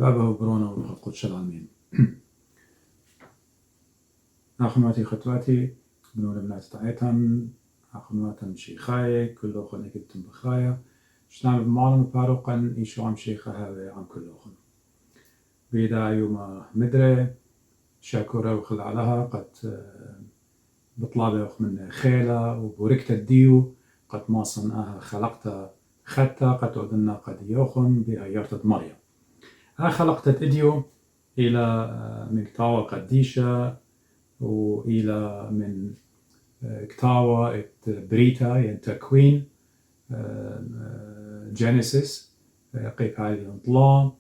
وأبا وبرونا والقدس العالمين. أخواتي خطواتي بنور بنات تعيتن أخواتن شيخاي كل أخوة نكتم بخايا شنعمل بمعلم باروقا إيشو عم شيخة هذا عن كل أخوة بيدا يوم مدري شاكورة وخل عليها قد بطلابي من خيلة وبوركت الديو قد ما صنعها خلقتها خدتها قد أدنا قد يوخن بها يرتد مريم خلقت إديو إلى من كتاوة قديشة وإلى من كتاوة بريتا يعني تكوين جينيسيس قيب هالي انطلام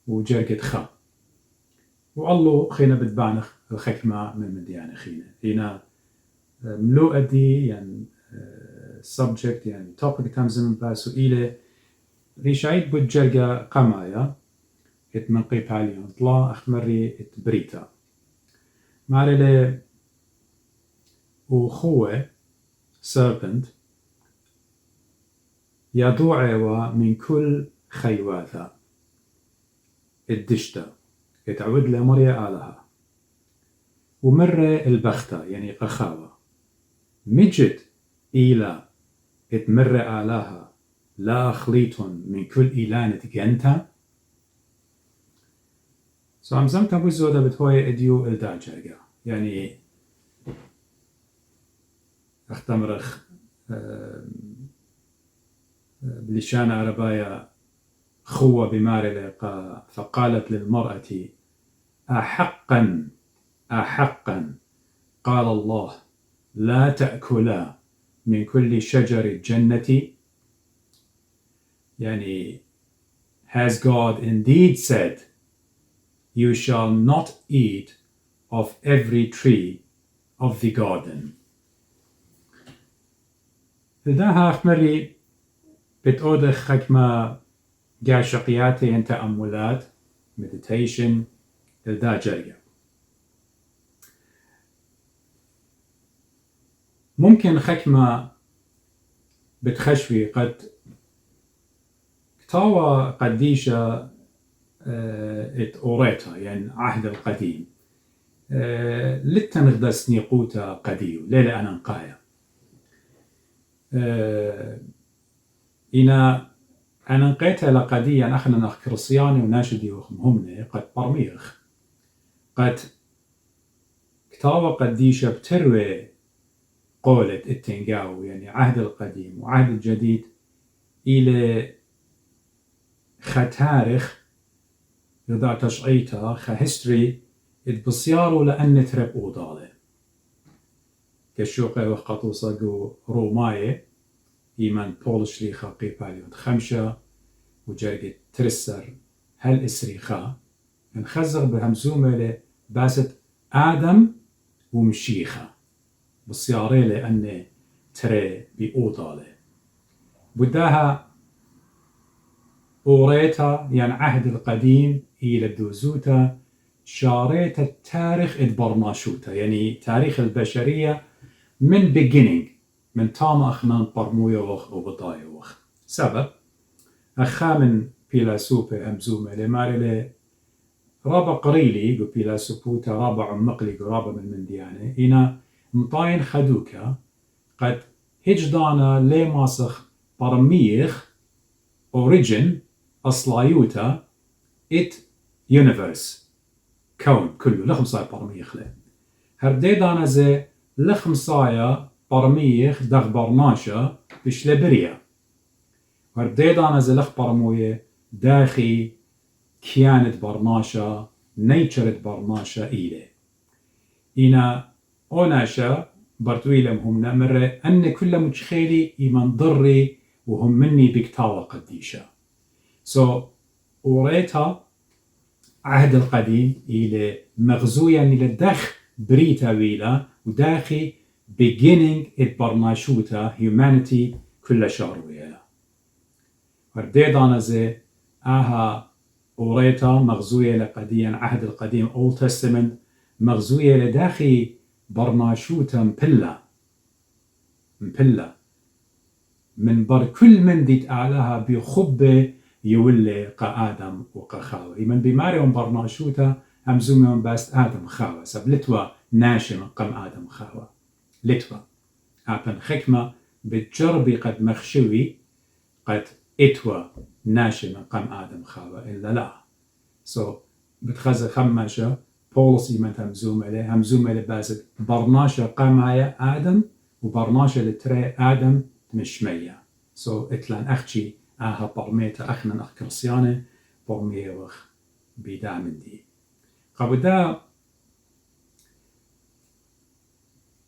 وجرقة خا والله خينا بتبانخ الخكمة من مديانة خينا هنا ملوء دي يعني subject يعني topic تمزم باسو إلى ريشايد بجرقة قمايا ات من قيب هالي انطلام أخمري ات بريتا مارلي وخوة serpent يدوعوا من كل خيواثا الدشتا يتعود لمريا آلها ومرة البختة يعني قخاوة مجد إلى اتمر آلها لا خليط من كل إلانة جنتا عم زمتا بوزودة بتوي اديو الداجاقة يعني اختمرخ بلشان عربايا خوة بماري لقا فقالت للمرأة أحقا قال الله لا تأكلا من كل شجر الجنة يعني has God indeed said you shall not eat of every tree of the garden. لذاها أخمري بتأودخ خكمة قاشقياتي ان تأملات meditation لذا جرية ممكن خكمة بتخشوي قد كتاوى قديشة ات أوريتا يعني عهد القديم لتنغدى سنيقوتا قديو ليلة أنا نقايا إنا أنا نقيتها لقديا أخنا نخ كرسياني وناشدي وخمهمني قد برميخ قد كتاوى قديشة بتروي قولة التنقاو يعني عهد القديم وعهد الجديد إلى ختارخ إذا تشعيتها خهستري اتبصيارو لأن ترب أوضالي كالشوقي وخطوصة جو روماي إيمان بولشلي خاقي باليون خمشة وجرقة ترسر هل إسريخا انخزر بهمزومة باست آدم ومشيخة بصياري لأن تري بأوضالي بداها أوريتا يعني عهد القديم إلى الدوزوتا شاريت التاريخ اتبرناشوتا يعني تاريخ البشرية من beginning من تام أخنان برمويوخ وبطايوخ سبب أخامن بيلاسوبة همزومة لمارلي رابع قريلي قو بيلاسوبوتا رابع عمقلي قو رابع من منديانة إنا مطاين خدوكا قد هجدانا لي ماسخ برميخ origin أصلايوتا it universe كون كله لخمسايا برميخ له هرديدانا زي لخمسايا برميخ دغ برناشا بش لبريا هرديدانا زي لخ برموية داخي كيانت برناشا نيتشرت برناشا إيلي إنا أوناشا برتويلم هم نأمر أن كل متخيلي إيمان ضري وهم مني بكتاوة قديشة أوريتا عهد القديم إلى مغزويا إلى دخ بريتا ويلا وداخي beginning اتبرناشوتا humanity كل شاروية ورديدانا زي أوريتا مغزوية لقديا عهد القديم Old Testament مغزوية لداخي برناشوتا مبلا من بر كل من ديت أعلاها بخبة يولي قا آدم وقا خاوة يمن بماريون برناشوتا همزوميون باست آدم خاوة سب لتوا ناشي من قم آدم خاوة لتوا هابن خكمة بتجربي قد مخشوي قد اتوا ناشي من قم آدم خاوة إلا لا بتخزى خماشة بولس يمن همزوم عليه باسد برناشة قمايا آدم وبرناشة لتري آدم تمشمية اتلان أختي برميتا أخنا أخ كرسيانة برمية وخ بدام دي قبدا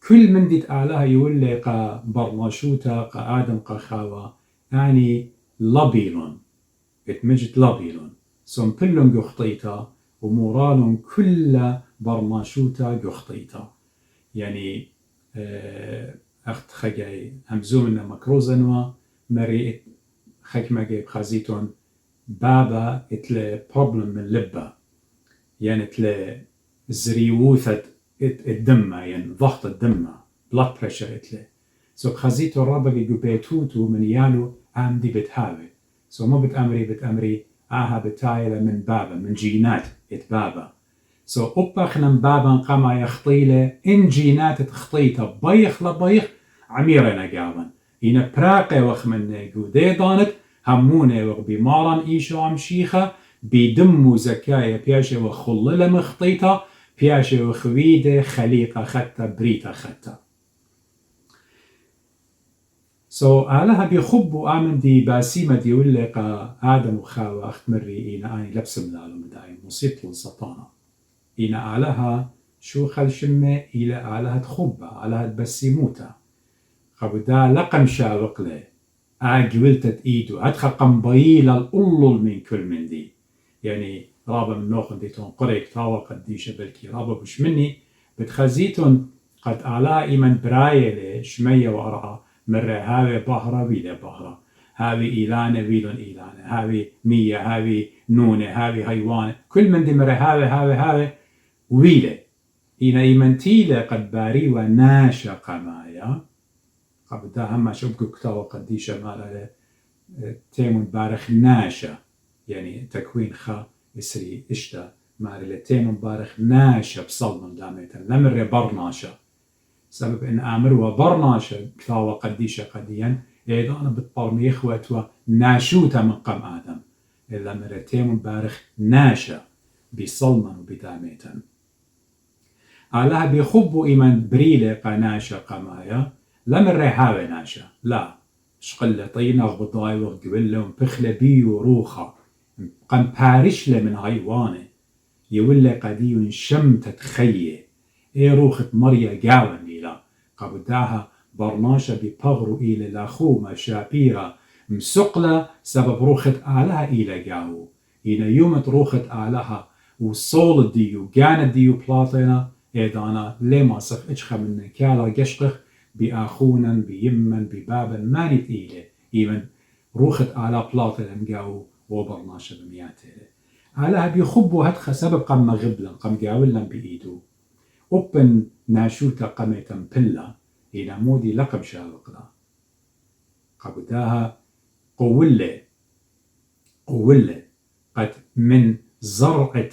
كل من ديت آلها يولي قا برناشوتا قا آدم قا خاوة يعني لبيلون اتمجد لبيلون كلهم يخطيتا ومورالهم كل برناشوتا يخطيتا يعني أخت خجاي همزومنا مكروزنوا مري خكمة جيب خزيتون بابا اتل بروبلم من لبا يعني اتل زريوثة الدم يعني ضغط الدم بلاد بريشر اتل خزيتو رابا جوبيتوتو من يالو دي بتهاوي ما بتأمري بتايلة من بابا من جينات بابا أبخنا بابا قما يخطيله إن جينات تخطيته بيخ لبيخ عميرنا قاون إن براقة وخ من جودي دانت همونه وخ بماران إيشو عمشيخة بيدمو زكاية بياشة وخللة مخطيته بياشة وخويدة خليقة خطة بريتا خطة آلها بيخبوا آمن دي باسيمة دي ولقى آدم وخاوة أخت مري إنا آني لبسم لالو مدايم مصيبت للسطانة إنا آلها شو خلشمة إلى آلها تخبة آلها تبسيموتا خبدا لقم شاوق له جولتت إيدو هدخ قنبيل الألل من كل من دي يعني رابا من نوخن ديتون قريك تاوى قديشة بالكي رابا بش مني بتخزيتون قد آلها إيمن براية شمية وأرعى مرة هاوي بهرة ويلة بهرة هاوي إيلانة ويلون إيلانة هاوي مية هاوي نونة هاوي هيوانة كل من دي مرة هاوي ويلة إنا إيمنتيلة قد باري وناشا قمايا قبدا هما شبكو كتاوة قديشة مالا تيمون بارخ ناشا يعني تكوين خا يسري اشتا مالا تيمون بارخ ناشا بصلنا داميتا لمر برناشا سبب إن آمروا برناشا كتاوة قديشة قديا إيضانا بالطرمي إخوة ناشوتا من قم آدم إلا مرتين بارخ ناشا بصلنا وبداميتا آلها بيخبوا إيمان بريلة قناشا قمايا لمر هاوي ناشا لا شقلة طينا غضاي وقبلة ومبخلة بيو روخة قم بارشلة من هايوانة يولي قديو شمتة تخيه روخة مريا قاوان ليلا قبداها برناشا ببغرو إلى لاخوما شابيرا مسقلة سبب روخة آلها إلى قاو إنا يومت روخة آلها وصول ديو قانا ديو بلاطينا إيدانا لما صف إجخا من كالا قشقخ بآخونا بيمن ببابا مانت إيلي إيمن روخة آلا بلاطينا مقاو وبرناشا بمياتيلي آلها بيخبوا هدخا سبب قم مغبلا قم قاولا بإيدو أوبن ناشوتا قميتا بلا إلى مودي لقب شاوقلا قبداها قولة قد من زرعة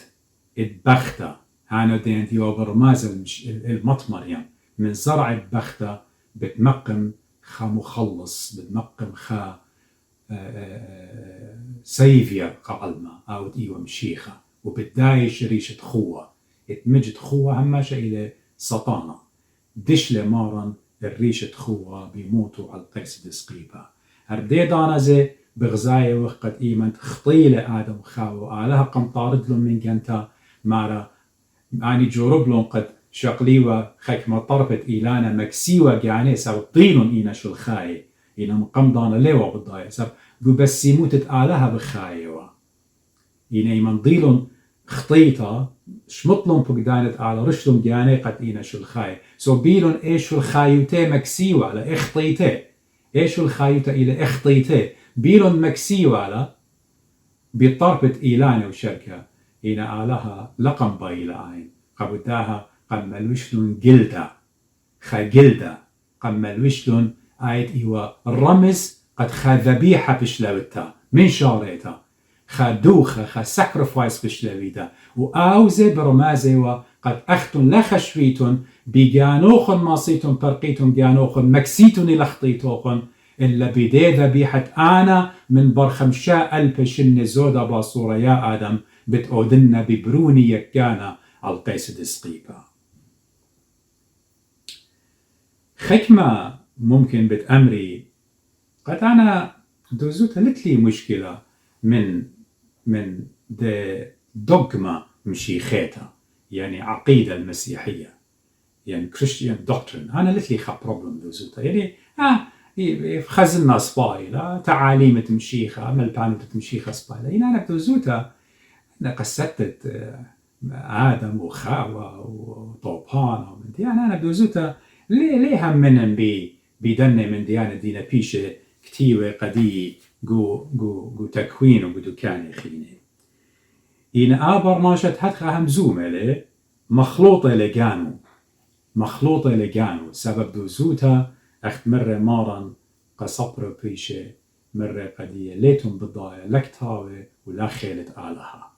البختة هانو دين ديو برماز المطمر يعني من زرعة بختة بتمقم خا مخلص بتمقم خا سيفيا قالما أو ديو مشيخة وبتدايش ريشة خوة اتمجد خوة هماشة إلى سطانة دشلة مارن الريشة خوة بيموتوا على القيس دسقيبة هردي دانزي بغزاية وقت إيمان خطيلة آدم خاوة آلها قم طارد لهم من جنتا مارا يعني جورب لهم قد شقليوة خكمة طرفت إيلانا مكسيوة جاني سو طيلون إينا شو الخاي إينا مقام دانا ليوة بالضاية سب بس يموتت آلها بخايوة إينا إيمان ضيلون خطيطة شمطلهم فقدانت على رشلهم جاني قد إينا شو الخاي بيلون إيش شو الخايوتي مكسيوة على إخطيتي إيش شو الخايوتي إلى إخطيتي بيلون مكسيوة على بطرفة إيلانة وشركة إينا آلها لقم بايلة عين قبداها قم ملوشلون جلدة خجلدة قم ملوشلون آيت إيوا الرمز قد خذبيحة بشلوتا من شاريتا خا دوخة خا ساكرفايس بشلويدا وآوزي برمازي وقد أختن لخشويتن بجانوخن ماصيتن برقيتن جانوخن مكسيتن لخطيتوخن إلا بدي ذبيحة أنا من برخمشاء البشن زودا باصورة يا آدم بتأودنا ببروني يكانا القيس دسقيبا خكمة ممكن بتأمري قد أنا دوزوت لتلي مشكلة من دوغما مشيخيتا يعني عقيدة المسيحية يعني كريستيان دوكترين أنا لتلي خا بروبلم دوزوتا يعني خزنا سبايلا تعاليم تمشيخة ملبانو تمشيخة سبايلا يعني أنا بدوزوتا أنا قصتت آدم وخاوة وطوبان ومن يعني أنا بدوزوتا ليه هم منن بيدني من ديانة دينا بيشة كتيوة قدي جو تكوين وقدو كان يخيني إن برناشة هتخا همزومة لي مخلوطة لجانو سبب دوزوتا أخت مرة مارن قصبر بيشة مرة قدية ليتم بالضايا لكتاوي ولا خيلت آلها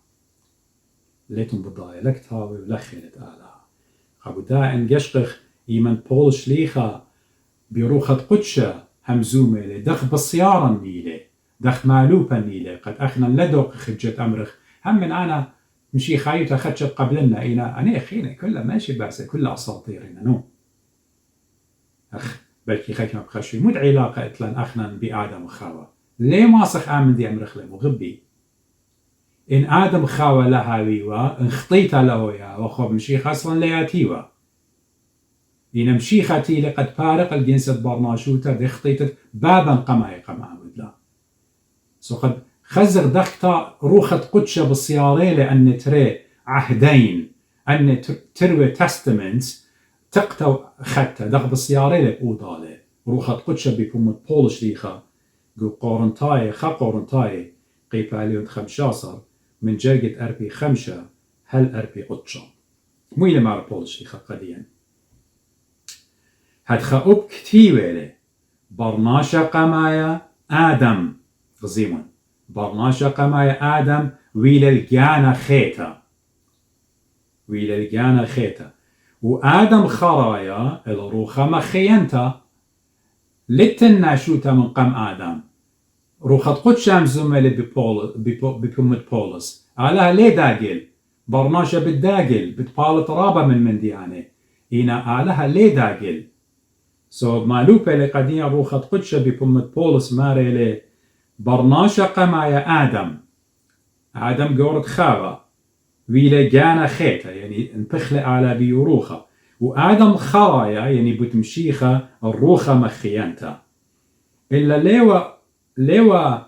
ليتم بالضايا لكتاوي ولا خيلت آلها خابو دا انجشقخ إيمن بول شليخة بروخة قدشة همزومة لي دخ بصيارا نيلي دخ مالوبا نيلي قد أخنا لدوق خجت أمرخ هم من أنا مشي خايوتا خدشت قبلنا أنا أخينا كلها ماشي بأسة كلها أساطيرنا نو أخ بلكي خيكنا بخشوي مد علاقة إتلان أخنا بآدم وخاوة ليه ماسخ آمن دي أمرخ لي مغبي إن آدم خاوة لها ويوا إن خطيتا له يا وخوب مشيخ أصلا لياتيوا إن مشيختي لقد فارق الجنس برناشوتا دي خطيتت بابا قماي ودلا سو قد خزر دختا روخة قدشة بالصياري لأن تري عهدين أن تروي تستمنتس تقتو خدتا دخ بالصياري لأوضالي روخة قدشة بيكون بولش ليخا جو قورنتاي خا قورنتاي قيبا ليون 15 من جرقة أربي 5 هل أربي قدشة مو إلي مار بولش ليخا قديا هدخا أب كتيوة برناشا قمايا آدم غزيمون برناشا قمايا آدم ويل الجانا خيتا وآدم خرايا الروخة مخينتا لتناشوتا من قم آدم روخة قدش أمزومة بكمة بولس علىها ليه داقل برناشا بالداقل بتبال ترابة من ديانة هنا علىها ليه داقل سو مالوبة لقديا روخة قدش بكمة بولس ماري ليه برناشا قمايا آدم قورت خاوة ويلا جانا خيتا يعني انبخلة على بيوروخة وآدم خرايا يعني بتمشيخة الروخة مخيانتا إلا ليوا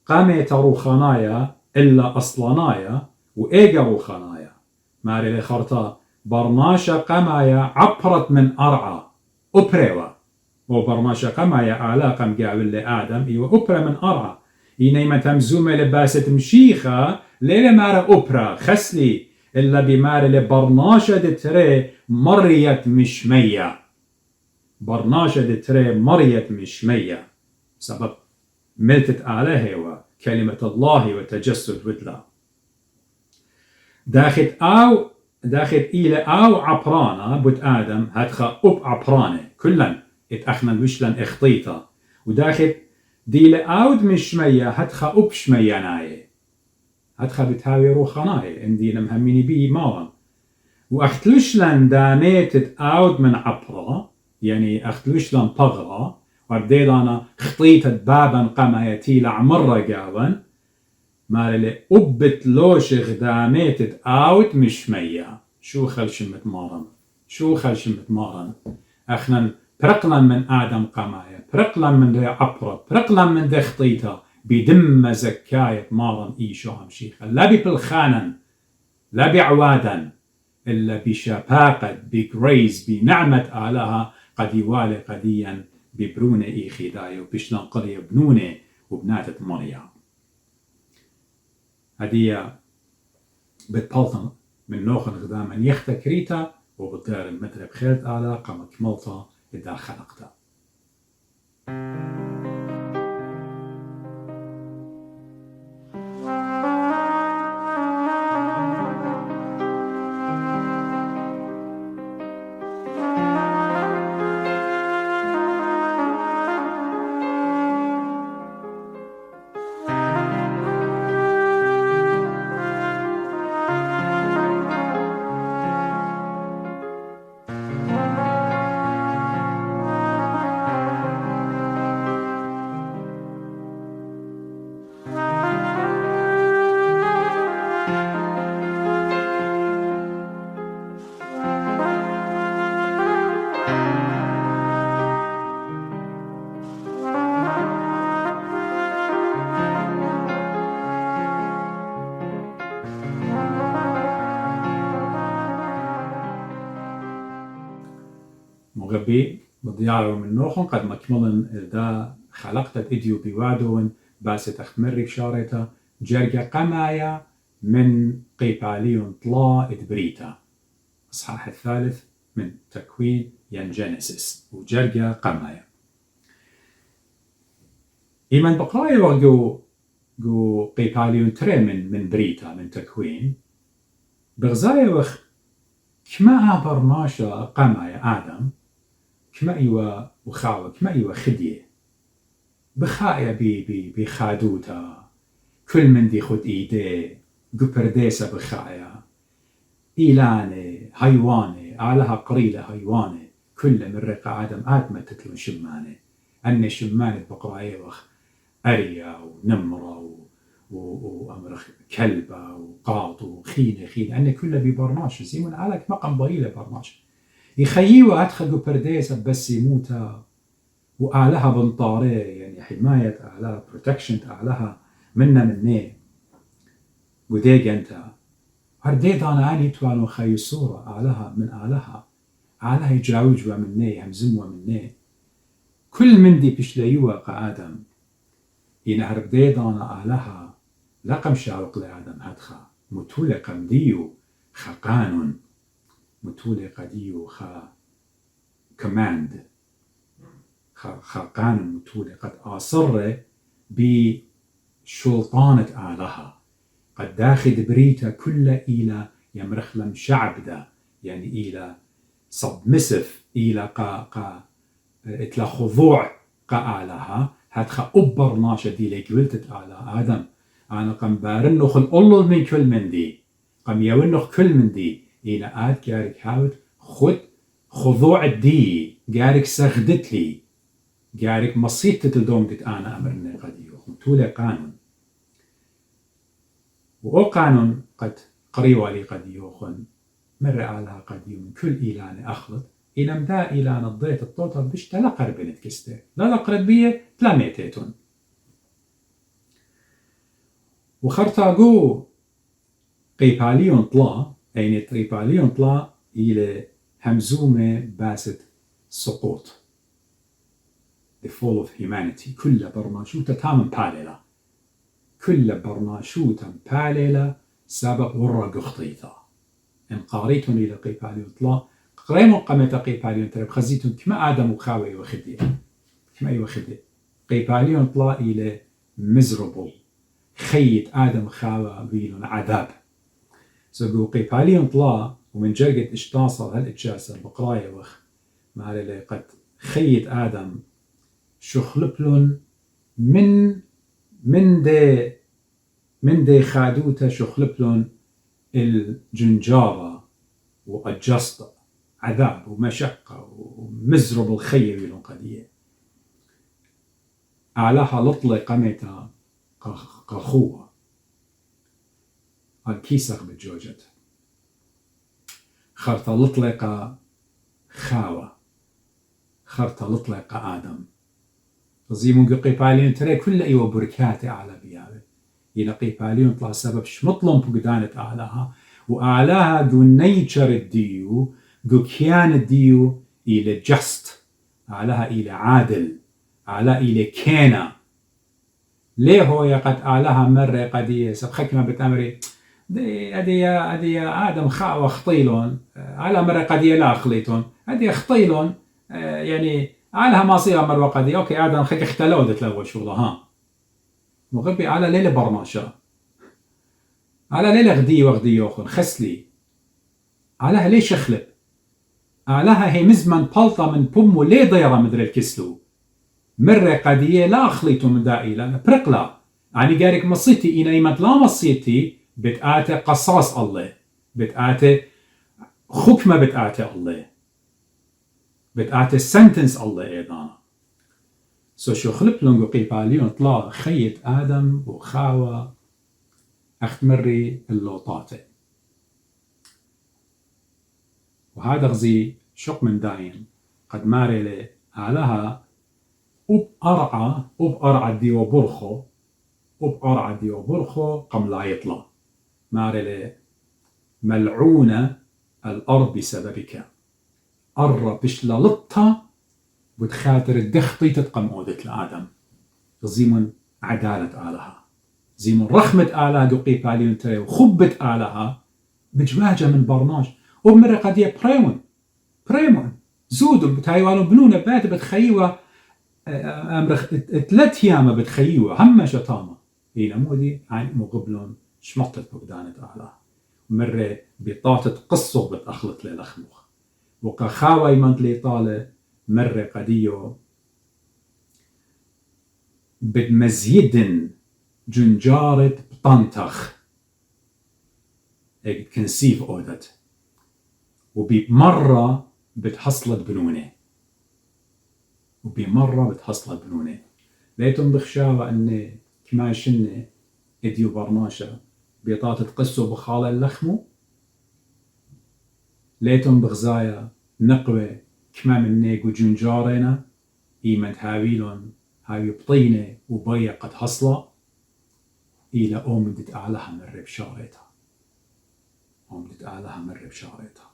قامت روخانايا إلا أصلانايا وإيجا روخانايا ماري لخرطا برناشا قمايا عبرت من أرعى أبريوا وبرناشا قمايا علاقة مقابل لآدم إيوا أبرا من أرعى إنما تمزومة لباسة مشيخة ليلة مارا أبرا خسلي إلا بمارا لبرناشا دتري مريت مشمية برناشا دتري مريت مشمية سبب ملتت عليه وكلمة الله وتجسد ودلا داخل إلى أو عبرانة بوت آدم هتخا أب عبرانة كلن اتأخنا الوشلن اخطيطة وداخل دي لأود مشمية هتخا أب شمية ناي هتخا بتهاوي روخناي اندي نمهميني بي مالا وأختلوشلن دانيت أود من عبرة يعني أختلوشلن بغرة وبديلانا خطيطة بابا قمايتي لعمرة قاون مالي أبت لوش غداميت أود مشمية شو خلشمت مارن أخنا برقلا من آدم قماية برقلا من دي عبرة برقلا من دي خطيطة بدم زكاية مارن إيشو همشيخة لا بالخانا لا بعوادا إلا بشفاقة بجريز بنعمة آلها قد يوالي قديا ببرونة إيخي دايو وبشلان قرية بنونة وبناتة مريم هدية بتبلطن من نوخن غداما يختا كريتا وبالدار المدرب خيرت آلا قام كملتا إذا خلقتا مغبي بضيارة من نوخن قد مكملن دا خلقت إديو بوادون باست أختمري بشارتا جرقة قمايا من قيباليون طلا إدبريتا أصحاح الثالث من تكوين ين جينيسيس وجرقة قمايا إيمان بقرايا وقو قيباليون تري من بريتا من تكوين بغزايا وخ كما برناشا قمايا آدم كما إيوا وخاوة كما إيوا خدية بخايا بخادوتا كل من دي خد إيدي قبرديسة بخايا إيلاني هيواني آلها قريلة هيواني كل من رقا آدم آدم تتلون شماني أني شماني بقرايا وخ أريا ونمرة وأمرخ كلبة وقاط وخينة أني كله ببرناش زيمون عليك مقام ضئيلة برناش يخييوا أدخلوا برديسة بس يموتا وآلها بنطاري يعني حماية آلها بروتكشن آلها مني وديق أنت هرديد أنا أني توانو خي صورة آلها من آلها يجاوجوا مني همزموا مني كل من دي بشليوا قآدم إن هرديد أنا آلها لقم شاوق لآدم هدخا متولي قمديو خقانون متولي قديو خا كماند خاقان متولي قد أصر بشلطانة آلها قد داخل بريتا كل إلى يمرخلم شعب دا يعني إلى سبمسف إلى إتلا خضوع آلها هاتخا أبر ناشا دي ليكولتت آلها آدم أنا قم بارنخ الأولو من كل من دي قم يونخ كل من دي إلى آد جارك هاوت خد خضوع الدي جارك سخدت لي جارك مصيت تدوم دت أنا أمرني قديو متولى قانون وأو قانون قد قريوا لي قديو خن مر على قديو من كل إيلان أخلط إلى مدا إيلان الضيت الطوطة بش تلا قربنت كسته لا قربية تلا ميتيتون وخرطاقو قيباليون طلا يعني قيباليون طلا إلى همزومة باست سقوط The fall of humanity كل برناشوتا تامن باليلا كل برناشوتا باليلا سبق ورا قخطيطا إن قاريتون إلى قيباليون طلا قريمون قمت قيباليون ترى بخزيتون كما آدم وخاوي وخدي كما يوخدي قيباليون طلا إلى miserable خيت آدم خاوى بيلون عذاب سوقو قيباليون طلا ومن جرقت اشتاصل هالإتشاسر بقرايا وخ مالي قد خيت آدم شخلبلون من دي خادوتا شخلبلون الجنجارة وأجسط عذاب ومشقة ومزرب الخير بيلون قدية أعلاها لطلة قمتا قخوة الكيسق بالجوجت خرطة لطلقة خاوة خرطة لطلقة آدم تزيمون قيباليون ترى كل أيوة بركات أعلى بيابه إلى قيباليون طلع سبب شمطلهم بقدانة أعلاها وأعلاها دو نيتشر الديو دو كيان الديو إلى جست أعلاها إلى عادل أعلاها إلى كينا ليه هو يقد أعلاها مرة قدية سبخك ما بتأمري أدي آدم خاوة خطيلون على مرة قدية لا خليتون أدي خطيلون يعني على ما صير مرة قدية أوكي آدم خك اختلوا دت لو شغلها مغبي على ليلة برناشة على ليلة غدي يوخن خسلي علىها ليش خلب علىها هي مزمن بلطة من بومو ليه ضيرة مدري الكسلو مرة قدية لا أخليتو من دائلا برقلا يعني قارك مصيتي إنا إيمت لا مصيتي بتآتي قصاص الله بتآتي حكمة بتآتي الله بتآتي سنتنس الله إيضانا شو خلب لنقو قيباليون طلع خيط آدم وخاوة أختمري اللوطاتي وهذا غزي شق من داين قد ماري لي علىها أرعى ديو برخو قم لا يطلع ماري لي ملعونة الأرض بسببك أرى بشلالطة بتخاطر الدخطي تتقم أودت لآدم زيمن عدالة آلها زيمن رحمة آلها دوقي باليون تري وخبة آلها بجواجة من برناج وبمرة قد بريمون زودوا بتايوانو بنونا بات بتخيوة أمر 3 أيام بتخيوة هم شطامة هنا مودي عن مقبلون شمطت بقدانة آلها مرة بطاطة قصة بتأخلط للأخمخ وقخاوة يمنت لي طالة مرة قديو بمزيد جنجارة بطنتخ هيك كنسيف أودت وبمرة بتحصلت بنونة ليتم بخشاوة أن كما شنة إديو برناشة بطاطة قصة بخالة اللخمو ليتم بغزايا نقوة كما من نيقو جنجارينا إيمن هاويلون هاوي بطينة وبيا قد حصلة إلى أومدت أعلها مرة بشارتها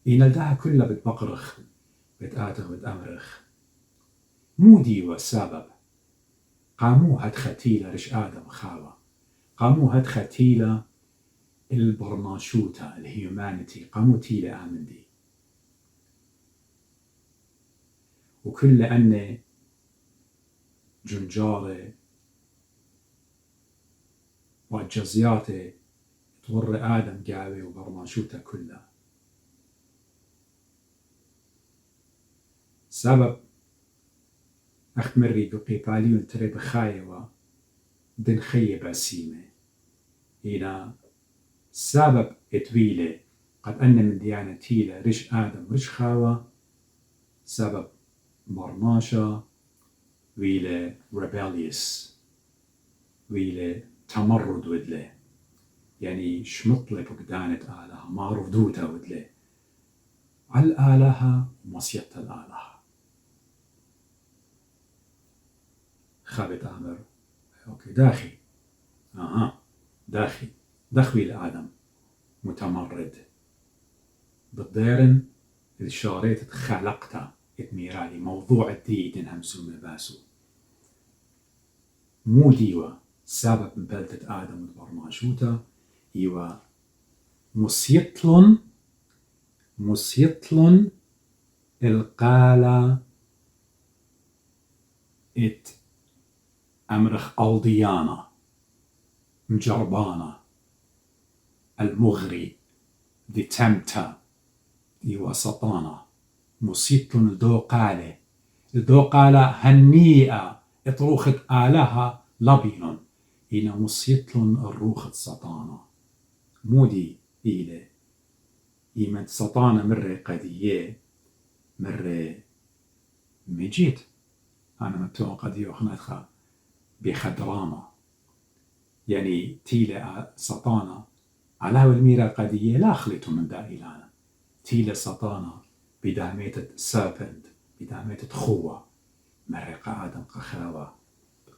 إن الدها كلها بتبقرخ بتآتغ بتأمرخ مودي والسبب قامو هاد ختيلة رش آدم خاوة قامو هاد ختيلة البرناشوتا الهيومانيتي قامو تيلة آمن دي وكل أن جنجارة والجزياتي تور آدم قاوي وبرناشوتا كلها سبب أخمري دوقي باليون تري بخايوة دن خيب أسيمة إلى سبب إتويلة قد أن من ديانة تيلة رش آدم رش خاوة سبب برناشا ويلة rebellious ويلة تمرد ودله يعني شمطلة بقدانة آلها ما رفضوتا ودله على الآلها ومصيبة الآلها خابت آمر أوكي داخي دخوي لآدم متمرد بالضيرن الشاريت خلقتا اتميرالي موضوع الديد انهم سومة باسو مو ديوة سبب بلدة آدم وبرناشوتا يوا مسيطلن القالة ات أمرخ ألديانا مجربانا المغري دي تمتا يوا سطانا مسيطلن الدوقالة هنيئة اطروخت آلها لبينون إنا مسيطلن الروخة سطانا مودي إلى إيمن سطانا مرة قدية مرة مجيت أنا مبتوع قدية وخناتها بخدرامة يعني تيلة سطانا على والميرا قدية لا خليتو من دائلانا تيلة سطانا بدامية سيربنت بدامية خوة مرة آدم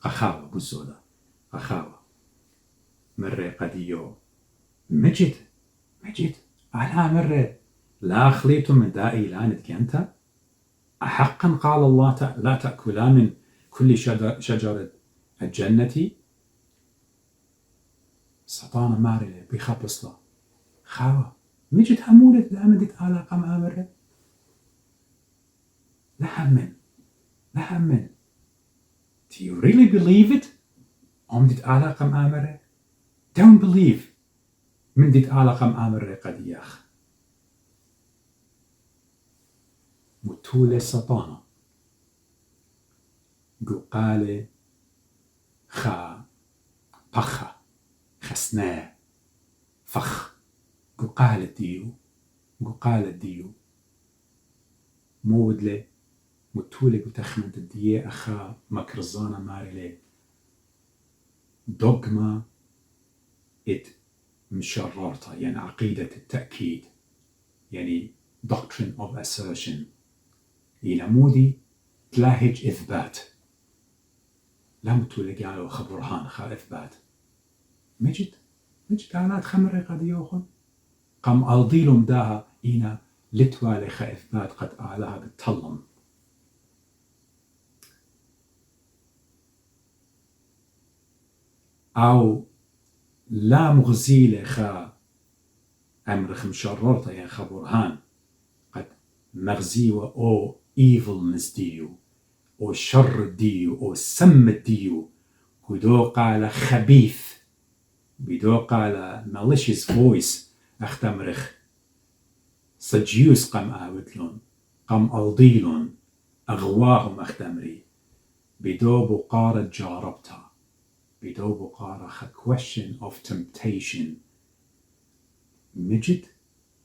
قخاوة بزودة قخاوة مرة قديو مجد على مرة لا خليتم من دائي لا نتكنت أحقا قال الله لا تأكلا من كل شجرة الجنة سطانا مارلة بخبصلة خاوة مجد همولة لأمدت آلا قم آمرة لا همن Do you really believe it? أمدت آلا قم آمرة Don't believe من ديت آلا قم آمرة قد ياخ متولة سطانا قالة خا بخا خسنا فخ قالة ديو مودلة متولة بتخمنت الدية أخا مكرزانا مارلي دوغما ات مشررتا يعني عقيدة التأكيد يعني doctrine of assertion إلى مودي تلاهج إثبات لا متولة قالوا خبرهان خا إثبات مجد آلات خمرة قد يوخن قام ألضيلهم داها إينا لتوالي إثبات قد أعلاها بالتلم أو لا مغزيلة خا أمرخ مشررطة يعني خبرهان قد مغزيوة أو evil مزديو أو شر ديو أو سم ديو كدو قال خبيث بدو قال malicious voice أختمرخ سجيوس قم آوتلون قم ألضيلون أغواهم أختمري بدو بقارة جاربتها بدو بقارة question of temptation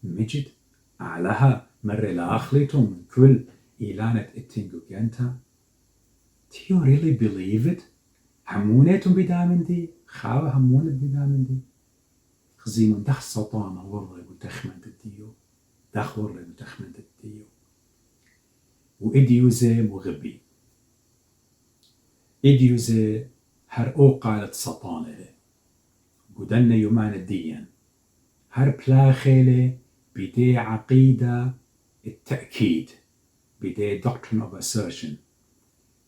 مجد علىها مرة لآخليتهم من كل إيلانة التنجو جانتا Do you really believe it? همونيتم بدامن دي خاوة همونت بدامن دي خزيمون دخ سطانة ورغي وتخمنت الديو دخ ورغي وتخمنت الديو وإديوزي مغبي إديوزي هر أو قالت سطانة قدن يومان الديان هر بلاخيلة بدي عقيدة التأكيد بدي doctrine of assertion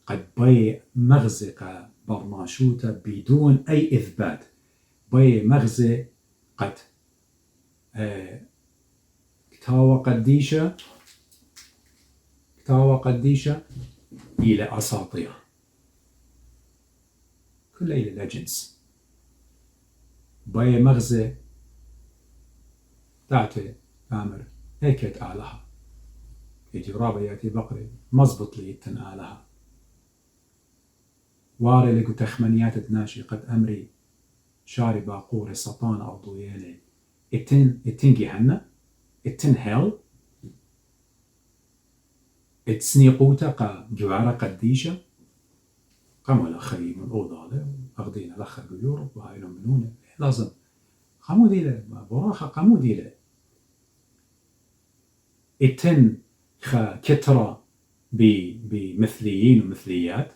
قد بي مغزقة برناشوتة بدون أي إثبات بي مغزق قد كتاوة قديشة إلى أساطير كل إلى legends بي مغزق تاتي آمر هيك آلها يجي رابع يأتي بقري مزبط لي آلها واري لقو تخمنيات تناشي قد أمري شاري باقور سطان أو ضويلي اتن جهنة اتن هيل اتسني قوتا قا جوارة قديشة قاموا لخري من أوضالة أغدينا لخر بيورب وهايلون منونة لازم قاموا ديلة براخة قاموا ديلة اتن خا كترة بمثليين ومثليات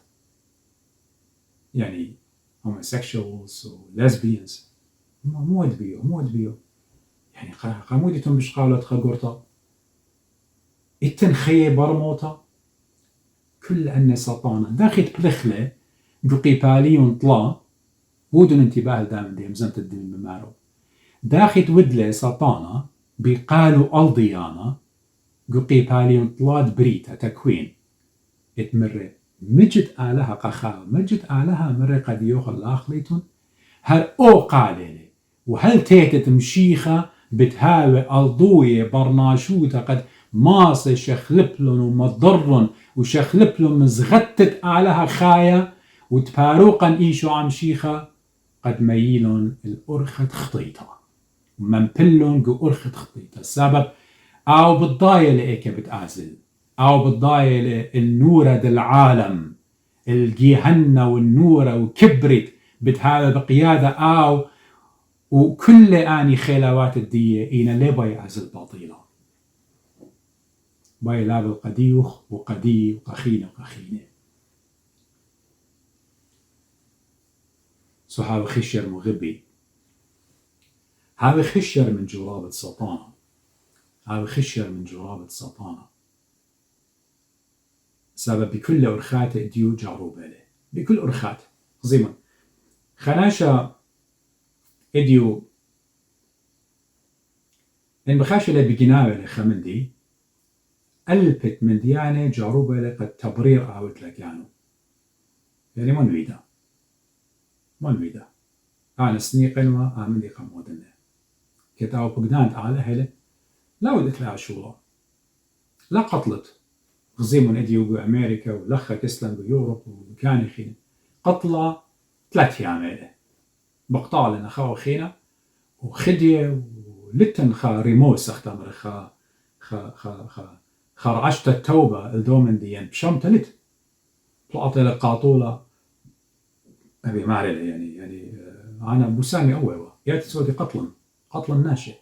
يعني homosexuals و lesbians مود بيو يعني قاموديتهم بشقالة خقورتا اتن خيه برموتا كل أن سطانا داخت بلخلة جوقي باليون طلا ودون انتباه دائما دي مزنت الدين بمارو داخت ودلة سطانا بقالوا الضيانة جوقي باليون طلا بريتا تكوين اتمر مجد آلها قخاو مجد آلها مرة قد يوخ الآخليتون هل أو قاليلي وهل تيتت مشيخة بتهاوي الضوية برناشوتا قد ماس شخلبلن ومضرن وشخلبلن مزغتت آلها خايا وتباروقا إيشو عم شيخة قد ميلون الأرخة خطيطة ومنبلون جو أرخة خطيطة السبب أو بالضاية لإيكا بتآزل أو بالضاية النورة العالم الجيهنة والنورة وكبرت بتهاوي بقيادة أو وكل آني خيلاوات الدية إينا لي باي أزل باطيلة باي لابل قديوخ وقدي وقخينة وقخينة سو هاو خشير مغبي هاو خشير من جرابة سطانة هاو خشير من جرابة سطانة سبب بكل أرخات ديو جاروبة له بكل أرخات زيما خناشا إديو إن بخاش اللي بجناوة لخمندي ألبت من ديانة جاروبة له قد تبرير آوت لكيانو يعني من ويدا أنا سنيقن وآمن دي قمودنا كتاو بقدان تعالى هلا لا ودت لها شورا لا قتلت غزيمون إديو بأمريكا ولخا كسلن بيوروب وكان خين قتلة 3 أيام بقطالنا خاو خينا وخدية ولتن خا ريموس اختمر خا رعشت التوبة الدومن ديان بشمت لت طلعت لقاطولة أبي ماري يعني أنا بوسامي أول ياتي سودي قتلا ناشئ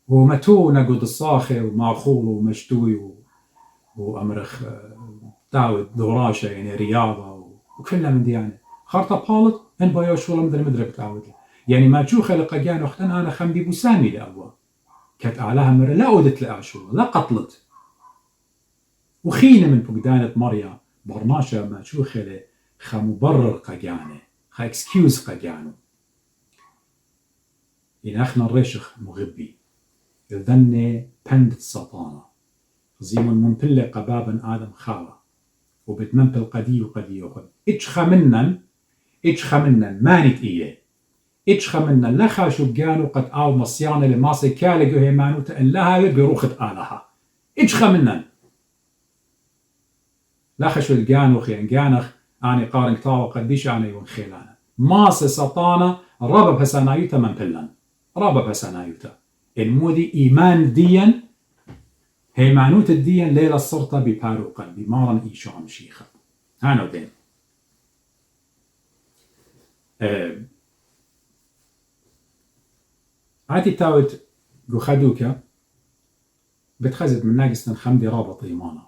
ومتو نقود الصاخي ومعخول ومشتوي وأمرخ تعود دوراشة يعني رياضة وكلها من ديانة خارطة بالط إن بايوش ولا مدري مدرك تعود يعني ما تشو خلق جان أختن أنا خمدي بوسامي لأبوا كت آلها مرة لا أودت لأعشورة لا قتلت وخينة من فقدانة مريا برناشا ما شو خلي خا مبرر قجانة خا اكسكيوز قجانو إن أخنا الريشخ مغبي يذني بندت سطانة زيمون منبلة قبابا آدم خاوة وبتمنبل قدي وقدي يخد إيش خمنن مانت إيه إيش خمنن لخا شبجانو قد آو مصيانة لماسي كالجو هيمانو تأن لها بروخت آلها إيش خمنن لخا شو الجانو خيان جانخ أني قارن كتاو قديش أنا يون خيلانا ماسي سطانة ربب هسانايوتا منبلن ربب هسانايوتا المودي إيمان ديا هيمانوت الدين ليلة الصرطة بباروقا بمارن إيشو عمشيخة هانو دين عادي تاوت جو خدوكا بتخزد من ناقصتن خمدي رابط إيمانا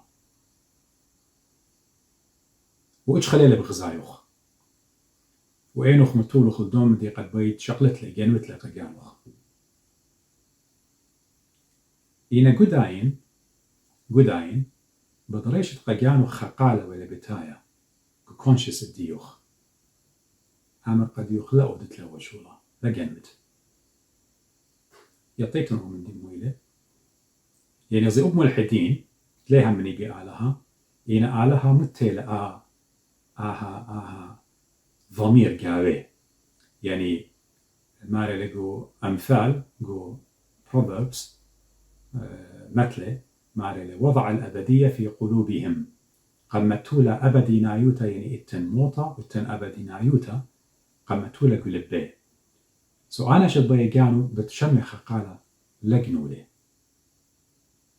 وإيش خليلة بغزايوخ وإينوخ متولوخ الدوم دي قد بيت شقلت لي جنوت لي قجانوخ إينا قداين بدريشة قجانوخ خقالة ولا بتايا كونشس الديوخ عمر قد يخلقوا دتلو شولا لجنوت يعطيتهم من دي مويلة يعني زي أم الحدين تلاها من يجي آلها إينا آلها متيلة آها ضمير جاوي يعني ماري لقو أمثال جو Proverbs مثله ماري وضع الأبدية في قلوبهم قمتولا أبدي نايوتا يعني إتن موتا وإتن أبدي نايوتا قمتولا قلبه أنا شبه جانو بتشمي خقالة لجنو له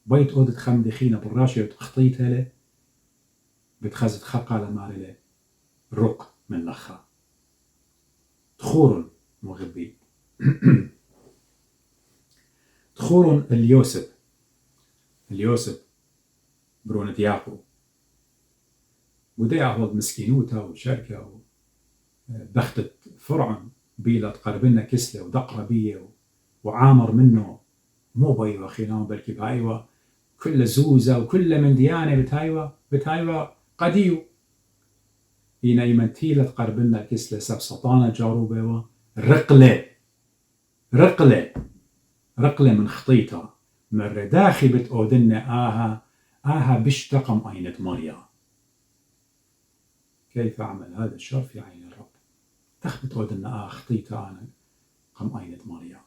بيت أودت خمدي خينا براشي وتخطيتها له بتخزت خقالة ماري له رق من لخا تخور مغبي تخور اليوسف برونة ياقو ودي أهوض مسكينوتا وشركة بختت فرعون بيلة قربنا كسلة ودقرة بيه وعامر منه مو بيوة خينام بلكي بهايوة كل زوزة وكل من ديانة بتايوة قديو هنا يمنتيلة قربنا كسلة سب سطانة جاروبة رقلة من خطيطة مرة داخي بتقودنا آها بشتقم عينة مريا كيف أعمل هذا الشر في عين الرب تخبط أودنا خطيطة أنا قم عينة مريا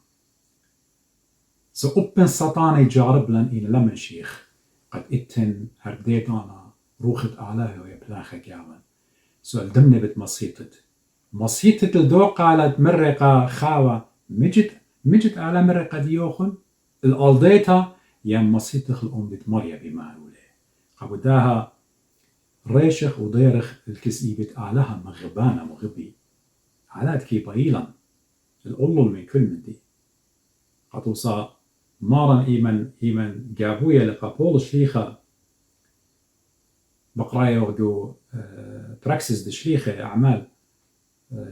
أبن سطانة يجارب لن إن لمن شيخ قد إتن هرديت أنا روخت أعلاه ويبلاخ جاون سؤال دمني مصيتت الدوق على مرقة خاوة مجت على مرقة ديوخن الألديتا يم مصيتخ الأم بيت مريا بمعلولة قبداها ريشخ وديرخ الكسيبت أعلاها مغبانة مغبي علات كي بايلا الأولو من كل من دي قطوصا مارن إيمن جابويا لقابول الشليخة بقرايا وردو براكسس دي شليخة أعمال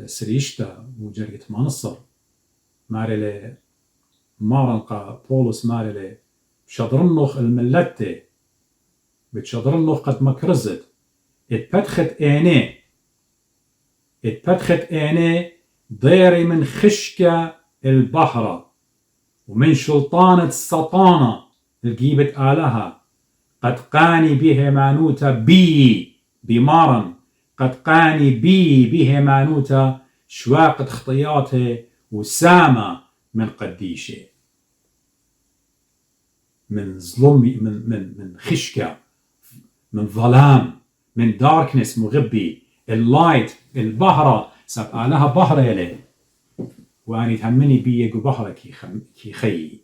سريشتا وجرية منصر مارلي مارن قا بولس مارلي بشدرنوخ الملتة بتشدرنوخ قد مكرزت اتبتخت عينيه ضيري من خشكة البحرة ومن شلطانة السطانة الجيبت آلها قد قاني به مانوتا بي بمارن قد قاني بي به مانوتا شواقة خطياته وسامة من قديشة من ظلم من خشكة من ظلام من داركنس مغبي اللايت البهرة سب آلها بهرة يلي وأني تهمني بيجو بهرة كي خي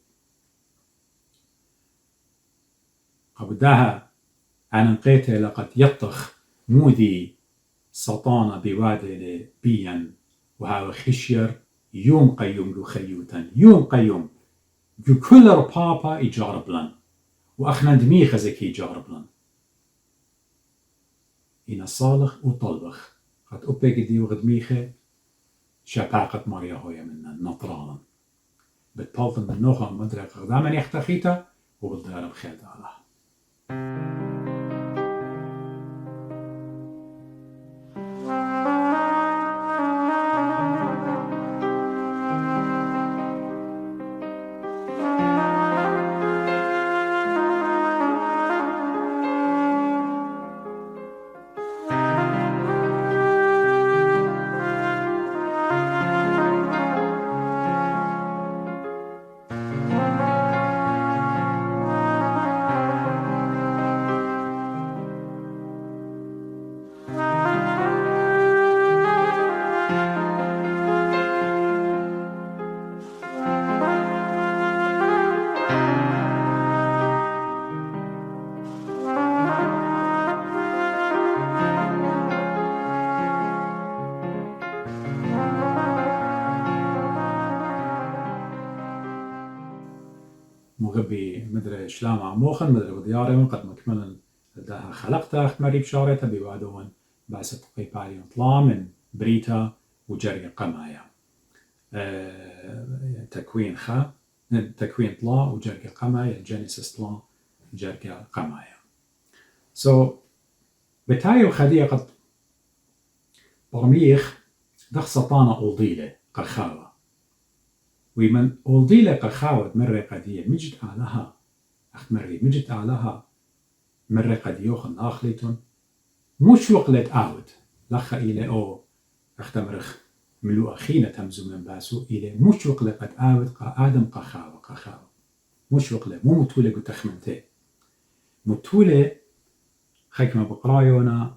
قبدها أنا نقيته لقد يطخ مودي سطانة بوادي بيا وهاو خشير يوم قيوم جو خيوتا يوم قيوم جو كلر بابا يجارب لن وأخنا دميخة زكي يجارب لن إن صالح وطلبخ قد أبقى دي وغدميخة شباقة مريا هويا منا نطرالا بتبلطن من نوخا مدرق غداما يختخيتا وبالدار بخيط الله. مغبي مدري شلام عموخن مدري وديارهم قد مكملا لداها خلقتا اختمري بشارتها بيوادون باسط قيبالي طلا من بريتا وجرق قمايا تكوين خا تكوين طلا وجرق قمايا جينيسيس طلا جرق قمايا بتاي وخدية قد برميخ دخ سطانة أوضيلة قخاوة ومن أوضيلة قخاوة مرة قدية مجد علىها أختمري مجد علىها مرة قديوخن آخليتون مش وقلت آود لخا إلى أو أختمرخ ملو أخينا تمزو من باسو إلى مش وقلت قد آود آدم قخاوة مش وقلت مو متولة قد تخمنتي متولة خيك ما بقرايونا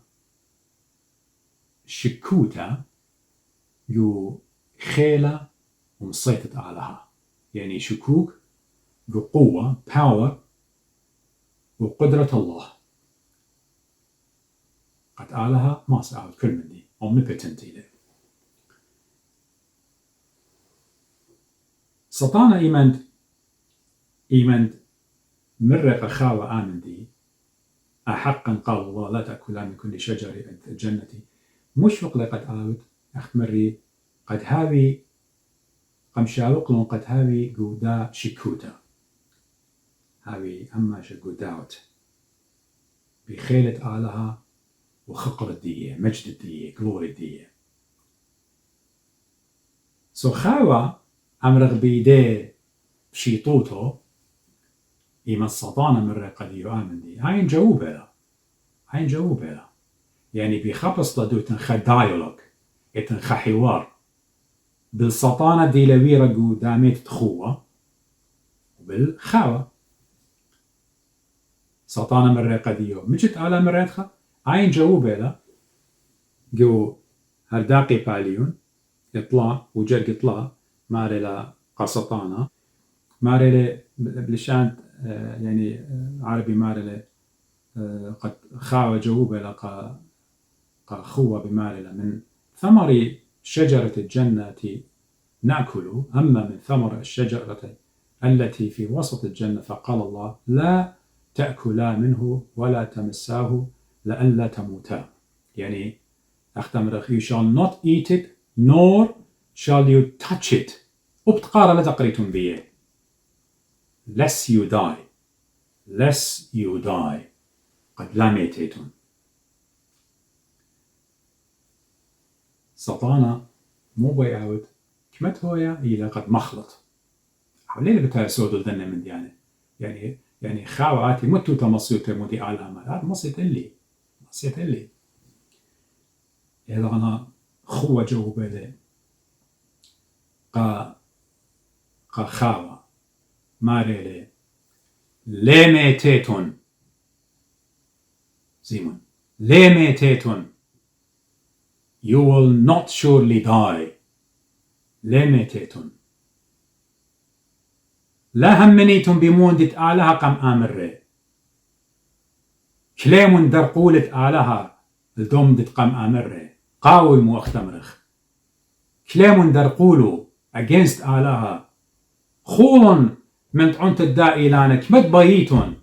شكوتا يو خيلة ومسيطت علىها يعني شكوك بقوة power وقدرة الله قد علىها ما سأعود كل من دي omnipotent إليه سطانا إيمند مرة قخاوة آمن دي أحقا قال الله لا تأكلا من كل شجر الجنة مش وقل قد آود أختمري قد هاوي قمشاوقلون قد هاوي قودا شكوتا هاوي أما شكوداوت بخيلة آلها وخقر الدية مجد الدية غلور الدية خاوة أمرغ بيدي بشيطوتو إيما السطانة مرة قد يؤمن دي هاين جاوبة يعني بيخبص لدو تنخ دايولوج تنخ حوار بالسطانة دي لويرة قدامي تخوة وبالخاوة سطانة مرة قد يؤمن مجد على مراتها هاين جاوبة جو هرداقي باليون يطلع وجرق يطلع ماري قسطانة ماري بلشان يعني عربي ماري قد خاوة جاوبة لقى خوة بماري من ثمر شجرة الجنة نأكل أما من ثمر الشجرة التي في وسط الجنة فقال الله لا تأكلا منه ولا تمساه لئلا تموتا يعني أختمر you shall not eat it nor shall you touch it وبتقارا لا تقريتم بيه lest you die قد لا ميتيتون سطانا مو بيعود كمت هويا إلى قد مخلط حولين بتاع سود الدنيا من يعني خاواتي متو تمصيوت مودي على هذا مصيت اللي إذا أنا خوة جوبة لي قا خاوة ماري لي ميتيتون زيمون لي ميتيتون you will not surely die لي ميتيتون لا همنيتم بموندت آلها قم آمره كليمون درقولة آلها الدومدت قم آمره قاوم واختمرخ كليمون درقولو against آلها خولن من تعنت الدائي لانك مد بايتون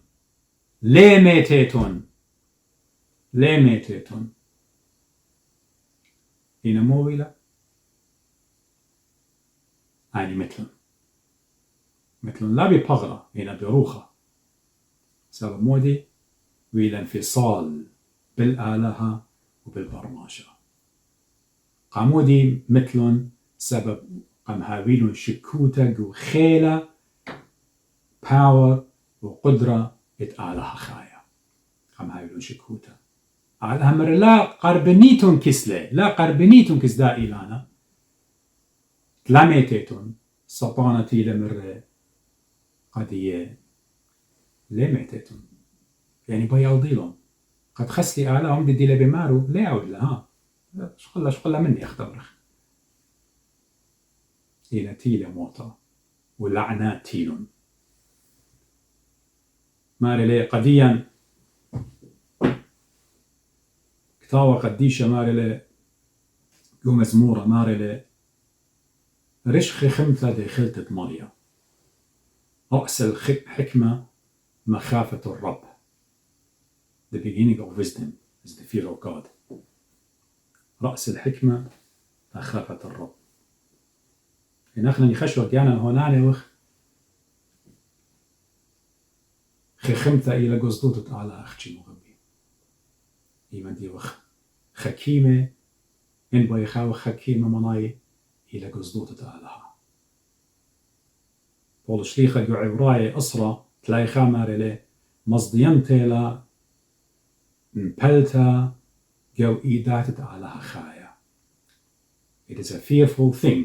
لي ميتيتون هنا مويلة أني مثلهم مثل لا ببغرة هنا بروخة سبب مودي ويلا انفصال بالآلهة وبالبرماشة قامودي مثل سبب قام هاويلون شكوتك وخيلة باور وقدرة آلهة خايا قام هاويلون شكوتا على همر لا قربنيتون كسلة لا قربنيتون كسدا إلانا تلاميتيتون سطانتي لمر قدية لميتيتون يعني بيالديلون قد خسلي آلهم بدي لبمارو لا أعود لها شغلة مني أختبرخ إلى تيلة موتا ولعنات تيلون ماري لي قديا كتاوة قديشة ماري لي ومزمورة ماري لي رشخ خمثة دي خلطة ماليا رأس الحكمة مخافة الرب. The beginning of wisdom is the fear of God. رأس الحكمة مخافة الرب. إن احنا نخشوا جانا هوناني وخ خمثة إلى قصدوتة على أختي مغبي. إيمان دي وخ خكيمة إن بيخاو خكيمة مناي إلى قصدوتة علىها. بول شليخة جو عبراي أسرة تلاقي خامر له مصديان تيلا نبلتا جو إيداتة علىها خايا. It is a fearful thing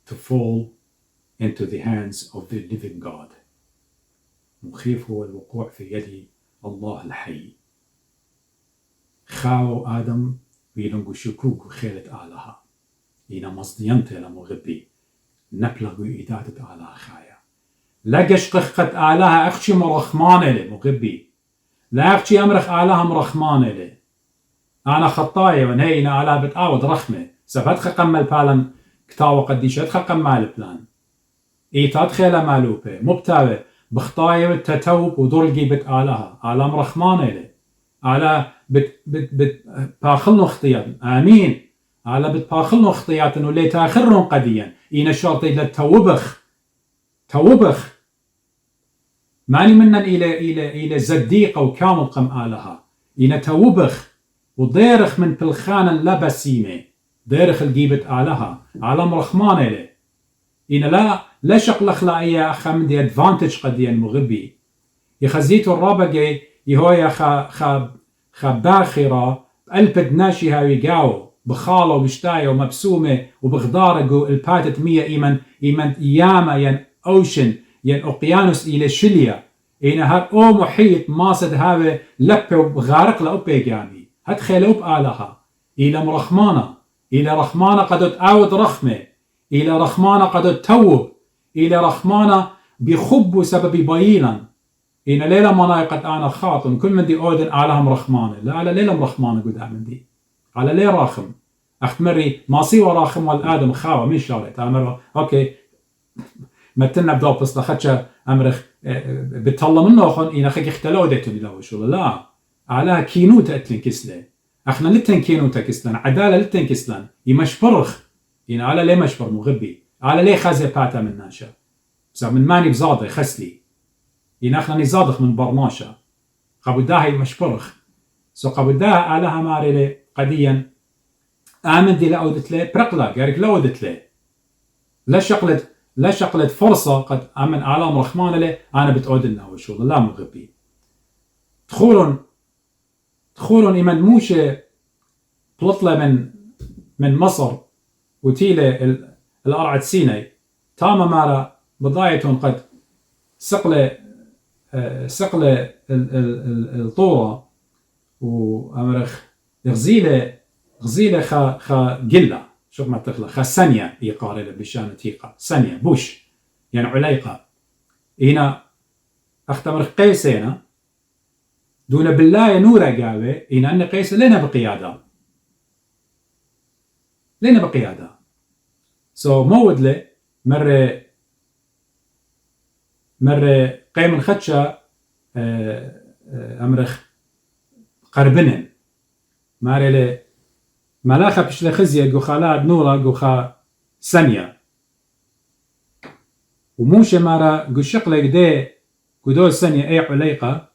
to fall into the hands of the living God. مخيف هو الوقوع في يد الله الحي. خاو آدم بيلنقو شكوك وخيلة آلها. إنا مصديان تيلا مغبي. نبلغو إيداتة علىها خايا. لقش قخت آلها أخشي مرخمانة لي مغبي. لا أخشي أمرخ آلها مرخمانة لي. أنا خطايا ونهينا آلها بتعاود رخمة. سفتخ قمل بالن كتاوة قديش أدخل قمال بلان. تدخل مالوبة مبتوى بخطايا والتتوب ودرجي بتآلها. آلها مرخمانة لي. آلها باخلنو اختيار. آمين. آلها بتباخلنو اختيارات إنه ليه تاخرون قديا. إينا شرطي للتوبخ. توبخ. ماني منن إلى زديقة وكامل قم آلها. إينا توبخ وديرخ من بلخان لبسيمة. ديرخ الجيبة آلها. عالم رخمانة له. إينا لا شقلخ لا أي أخا من دي أدفانتج قديا مغبي. يخزيتو الرابقي يهويا باخرة بقلب ناشي هاوي قاو بخالة وبشتاية ومبسومة وبغدارة الباتت مية إيمان ياما ين أوشن ين أقيانوس إلى شليا إينا هاد أو محيط ماسد هاوي لبه وغارق لأوبي جامي هاد خيلوب آلها إلى مرخمانة إلى رخمانة قد تعود رخمة إلى رخمانة قد توب إلى رخمانة بخب سبب بايلا إن ليلة منايقت أنا خاطن كل من دي أودن آلهم رخمانة لا على ليلة مرخمانة قدام من دي على ليه راخم أختمري ما سوى راخم والآدم خاوة من شارت أمر أوكي متنا بدو بس لخدش أمرخ بتطلع منه أخون إن أخيك اختلوا ديتو بلاوش ولا لا على كينوتا أتلين كسلة أخنا لتن كينوتا كسلان عدالة لتن كسلان يمشبرخ إن على ليه مشبر مغبي على ليه خازي باتا من ناشا بس من ماني بزاده خسلي إن أخنا نزادخ من برماشا قبوداها يمشبرخ سو قبوداها آلها ماري قديا آمن دي لأودت له برقلا قارك لأودت له لا شقلت فرصة قد آمن آلام رخمان له أنا بتأودنا وشو لا مغبي تخولون إيمان موشة بلطلة من مصر وتيلة الأرعة سيناي تاما مارا بضايتهم قد سقلة الطورة وأمرخ غزيلة خا قلة شوف ما تخلى خا سنية يقارل بشان تيقة سنية بوش يعني عليقة هنا أختمر قيسينا دون بالله نورا قاوة هنا أن قيس لنا بقيادة مود له مرة قيم الخدشة أمرخ قربنن ماري له ملاخة بشل خزية جو خالاد نورا جو خا سنية وموشة مرة قشق لك دي قدو السنة أي عليقة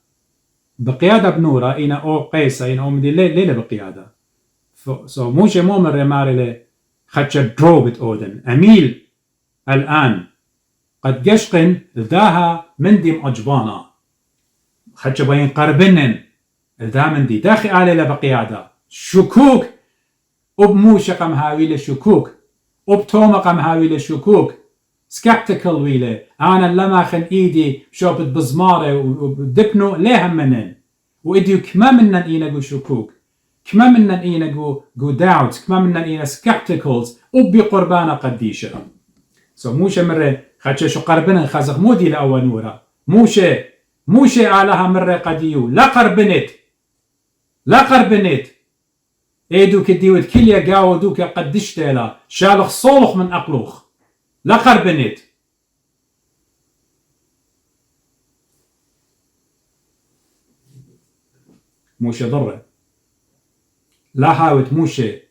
بقيادة بنورة إنا أو قيسة إنا أو مدي ليلة بقيادة سو موشة مومر ماري خدش دروبت أودن أميل الآن قد قشقن ذاها مندي مأجبانا خدش بين قربنن ذا مندي داخل على لبقيادة شكوك وبموشة قم هاوي لشكوك وبتومة قم هاوي لشكوك سكبتكل ويله أنا لما خن إيدي شوبت بزمارة ودكنو ليه منن وإديو كما منن إينا جو شكوك كما منن إينا جو داوت كما منن إينا سكبتكلز وبي قربانا قديشة موشة مرة خدش شو قربنا خزق مودي لأول نورا موشة علىها مرة قديو لا قربنت إيدو كديوت كليا قاو دوك قدشت لا شالخ صولخ من أقلوخ لا قربنت موشة ضرة لا هاوت موشة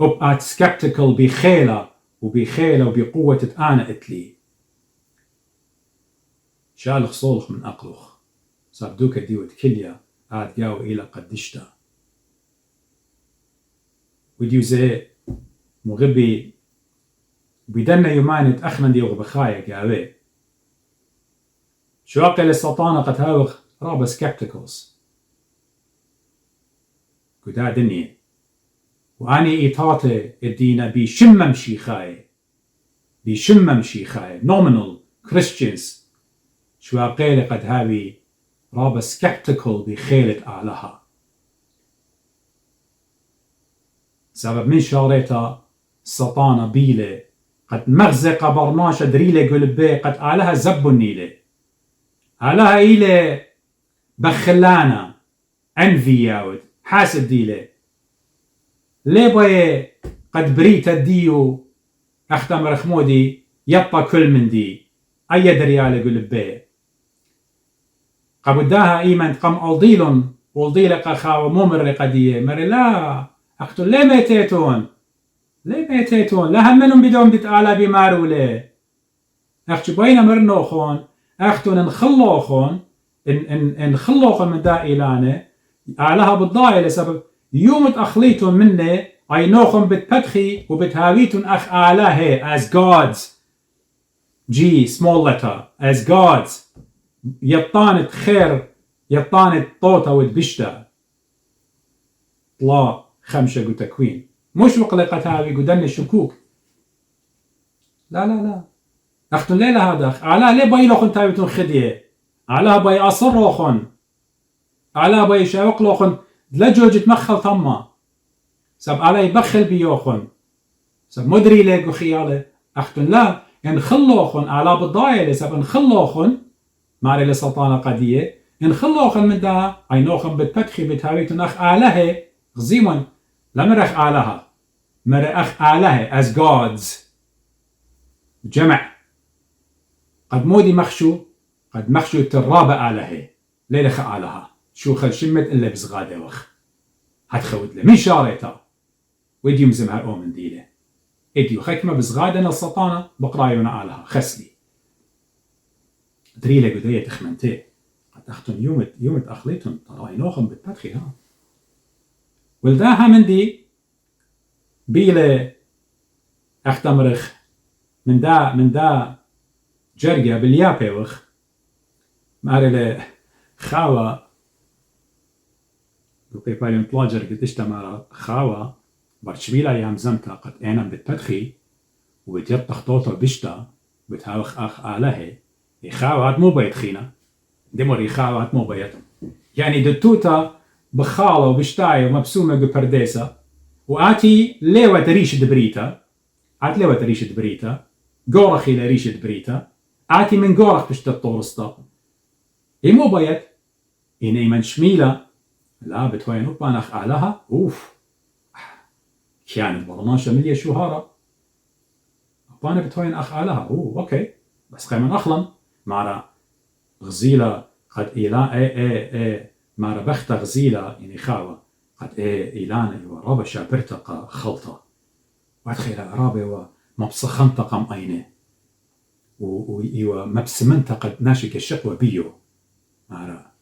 أبقات سكبتكل بخيلة وبقوة أنا إتلي شالخ صولخ من أقلوخ صار دوك ديوت كليا عاد قاو إلى قدشتا وديو زي مغبي بدنا يومين أخنا ديو بخايا قاوي شو أقل السلطانة قد هاوخ رابا سكبتكلز قدا دنيا وأني إطاطي الدينا بشمم شيخاي nominal Christians شو أقل قد هاوي رابا سكبتكل بخيلة أعلاها سبب من شاريتا سلطانة بيلة قد مغزق برناشة دريلة قلبي قد أعلاها زبو النيلة أعلاها إيلة بخلانة أنفياود حاسد ديلة ليه باي قد بريتا ديو أختم رخمودي يبقى كل من دي أي دريالة قلبي قبداها إيمان قم ألضيلن والضيلة قخاوة ممر قدية مر لا أختو ليه ميتيتون لا همنهم بدون بتعالى بمارو ليه أختو بين مرنوخون أختو نخلوخون نخلوخون من دا إلانة أعلاها بالضاية لسبب يوم تأخليتون مني أي نوخون بتبتخي وبتهاويتون أخ أعلاه as gods G small letter as gods يطانت خير يطانت طوطة ودبشتا طلا خمسة قو تكوين مش وقلقة هاوي قدن الشكوك لا أختن ليلة هذا على ليه باي لوخن تاويتون خدية على باي أصر روخن على باي شاوق لوخن لجوجة مخل ثما سب على يبخل بيوخن سب مدري ليقو خيالة أختن لا انخلوخن على بضايلة سب انخلوخن ماري لسلطانة قدية انخلوخن من دا عينوخن بتبتخي بتهاويتون أخ آلهة غزيمون لمرخ آلهة مرخ آلهة as gods جمع قد مودي مخشو قد مخشو ترابة آلهة ليلخ آلهة شو خل شمت إلا بزغادة وخ هتخوت له مين شاريتا ويديو مزمها أومن ديله إديو خكمة بزغادة السلطانة بقرايونا آلهة خسلي دريلة قدية تخمنتي قد أختن يومت أخليتن تراينوخن بالتدخي ها ولداها من دي بيلة أختمرخ من دا جرقة باليابي وخ ماري خاوة دوكي باليون طلا جرقة اشتمارا خاوة برشبيلا يام زمتا قد اينا بالتدخي وبتيطخ طوطة بشتا بتهاوخ أخ آلهي يخاوات مو بيت خينا دمر يخاوات مو بيت يعني دتوتا بخالة وبشتاي ومبسومة ببرديسة وآتي ليوة ريش دبريتا قورخي لريش دبريتا آتي من قورخ بشت الطورستا مو بيت إني من شميلة لا بتوين وبانخ آلها أوف كانت برناشة مليا شهارة أبانا بتوين أخ آلها أوكي بس قيمن أخلن مارا غزيلة قد إيلا اي مارا بخت غزيلة يعني خاوة قد إيلانا ورابا شابرتقى خلطة وادخل رابا ومبسخنت قم أينه وإيوه مبسمنتا قد ناشك الشقوة بيو مارا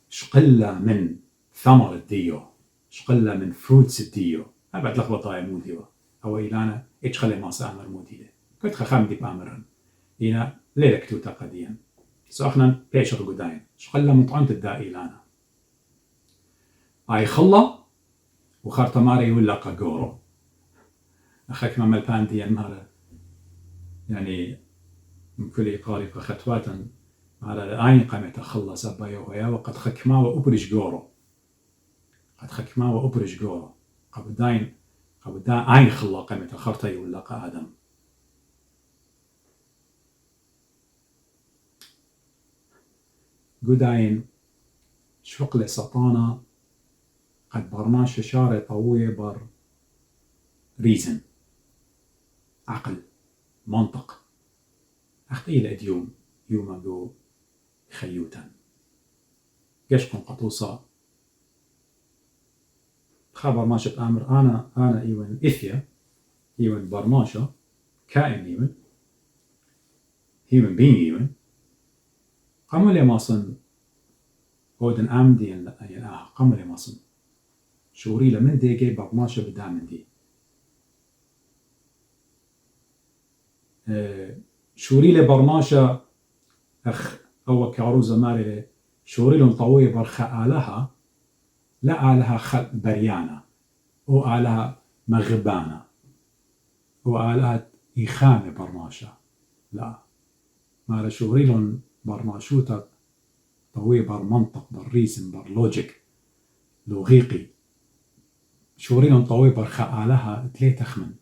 شقلة من ثمر الديو شقلة من فروتس الديو أبعد لخبطة يا موديو أو إلانا إيش خلي ما سأمر مودي كنت خام دي بامرن هنا ليلك توتا قديا سأخنا بيشر قداين شقلة مطعمة الدائي لانا أي خلا وخارتا ماري يولا قاقورو أخاك ما ملبان دي مارا يعني من كل قارق خطواتا على أين قامت أخلص أبايوهيا وقد خكما وأبرج جورو قد خكما وأبرج جورو قبل داين أين خلا قامت أخرتا يولق آدم قداين شفق لسطانا قد برناش شارة طوية بر ريزن عقل منطق أخطي الأديوم يوم جو خيوتا قشكم قطوصة خبر ماشة أمر أنا إيوان إثيا إيوان برناشة كائن إيوان بين إيوان قاموا لي ماصن أودن أمدي قاموا لي ماصن شوري لمن ديجي برناشة بدا من دي شوري لي برناشة أخ أو كعروزة ماري شوري لهم طوية برخاء آلها لا آلها خل بريانة أو آلها مغبانة أو آلها إخامة برناشة لا ماري شوري لهم برناشوتا طوية بر منطق بر ريزن بر لوجيك لوغيقي شوري لهم طوية برخاء آلها تليت أخمن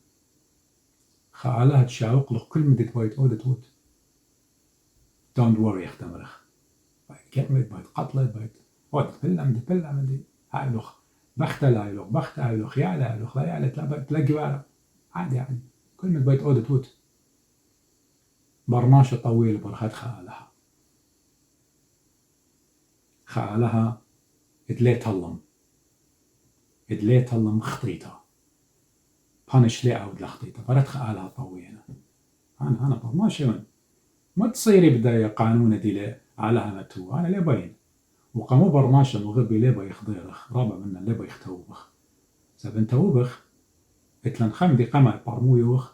خالها تشاوق لك كل مدة بايت أودت وود don't worry اختمرخ بايت كلمة بايت قتلة بايت أود بلا مدي هايلوخ بخت لايلوخ بخت هايلوخ يا لايلوخ لا يعلى تلاقي وارا عادي كل مدة بايت أودت وود برناشة طويل برخات خالها ادليت هلم خطيطة بانش لي أود لخطيطة فرد خالها طويلة أنا برناشة ما تصيري بداية قانون دي لي علىها متو أنا ليه باين وقامو برناشة مغبي ليه باي خضيرخ رابع منا ليه باي يختوبخ سابن توبخ اتلن خمدي قمع برمويوخ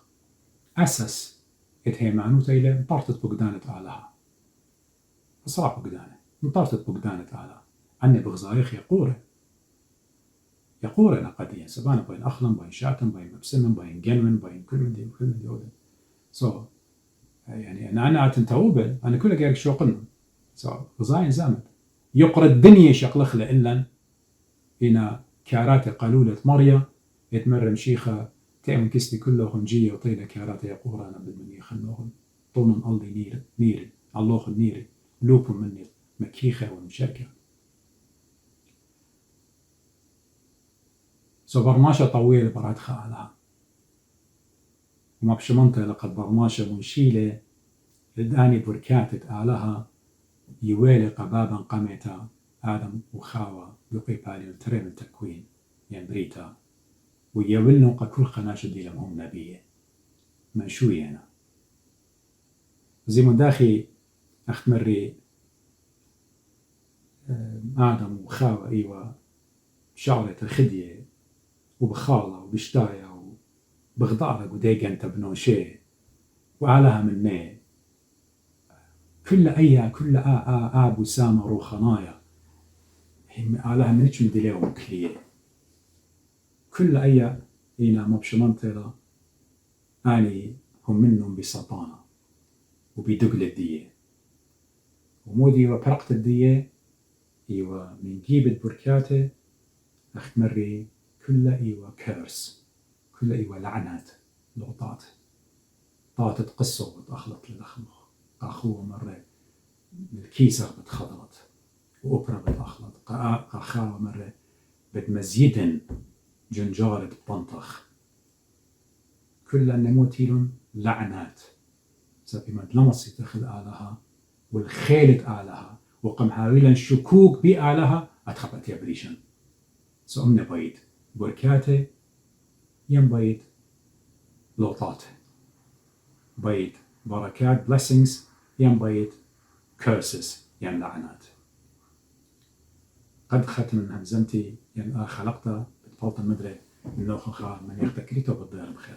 أسس اتهيمانو تيلي مطارتت بقدانة علىها أصراح بقدانة مطارتت بقدانة علىها أني بغزايخ يقورة نقديا سبانا باين أخلم باين شاتم باين مبسمن باين جنون باين كل من دي أودن يعني أنا أتنتوبل أنا كل جارك شو قلنا غزاين زامد يقرأ الدنيا شقلخ لإلا إنا كارات قالولة مريا يتمر مشيخة تعمل كستي كله خنجية وطيلة كارات يقورا أنا بالمني خلوهم طونا الله نير الله النير لوبو مني مكيخة ومشاركة برماشة طويلة براد خالها وما بشمنطة لقد برماشة منشيلة لداني بركاتت آلها يوالي قبابا قمتا آدم وخاوة بقي بالي وترين التكوين ينبريتا ويولنو قكل خناشة دي لمهم نبيه منشوي أنا زي من داخي أختمري آدم وخاوة إيوة شعرة الخدية وبخالة وبشتاية وبغضارة وديقن تبنوشي وعلها من مي كل آب وسامة روخنايا علىها منيش مدليهم كلية كل إينا مبشمنطلة آني هم منهم بسطانة وبدقل الدية ومودي وبرقت الدية إيوة من جيبة بركاته أختمري كل إيوة كيرس كل إيوة لعنات لغطات طاطت قصة وتأخلط للأخمخ أخوه مرة الكيسة بتخضرت وأبرة بتأخلط أخاوة مرة بتمزيدن جنجارة بطنطخ كل النموتيلون لعنات سبي ما تلمصي تخل آلها والخيلة آلها وقم حاولا شكوك بآلها أتخبت يبريشن سأمنا بيت بركاته يم بيت لوطاته بيت بركات blessings ين بيت curses ين لعنات. قد ختم من همزمتي ين خلقته بتفضل المدري من نوخ خا من يختكريته بالضيار بخير.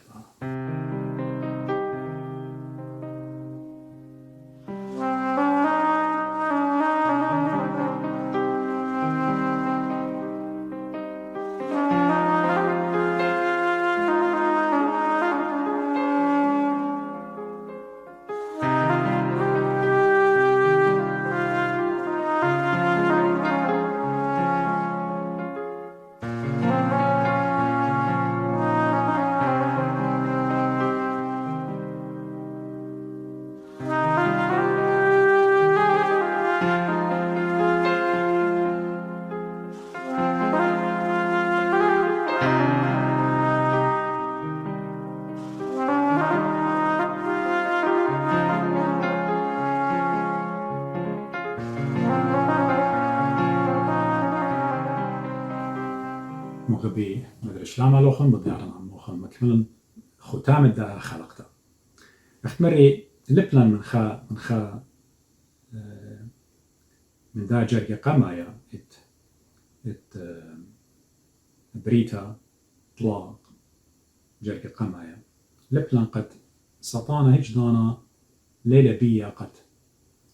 مغبي مدري شلام لوخن بديارن عن موخن مكملن ختام الدا خلقته. اختمري لبلان من خا من دا جرقي قمايا ات بريتا طلاق جرقي قمايا لبلان قد سطانا هيج دانا ليلة بيا قد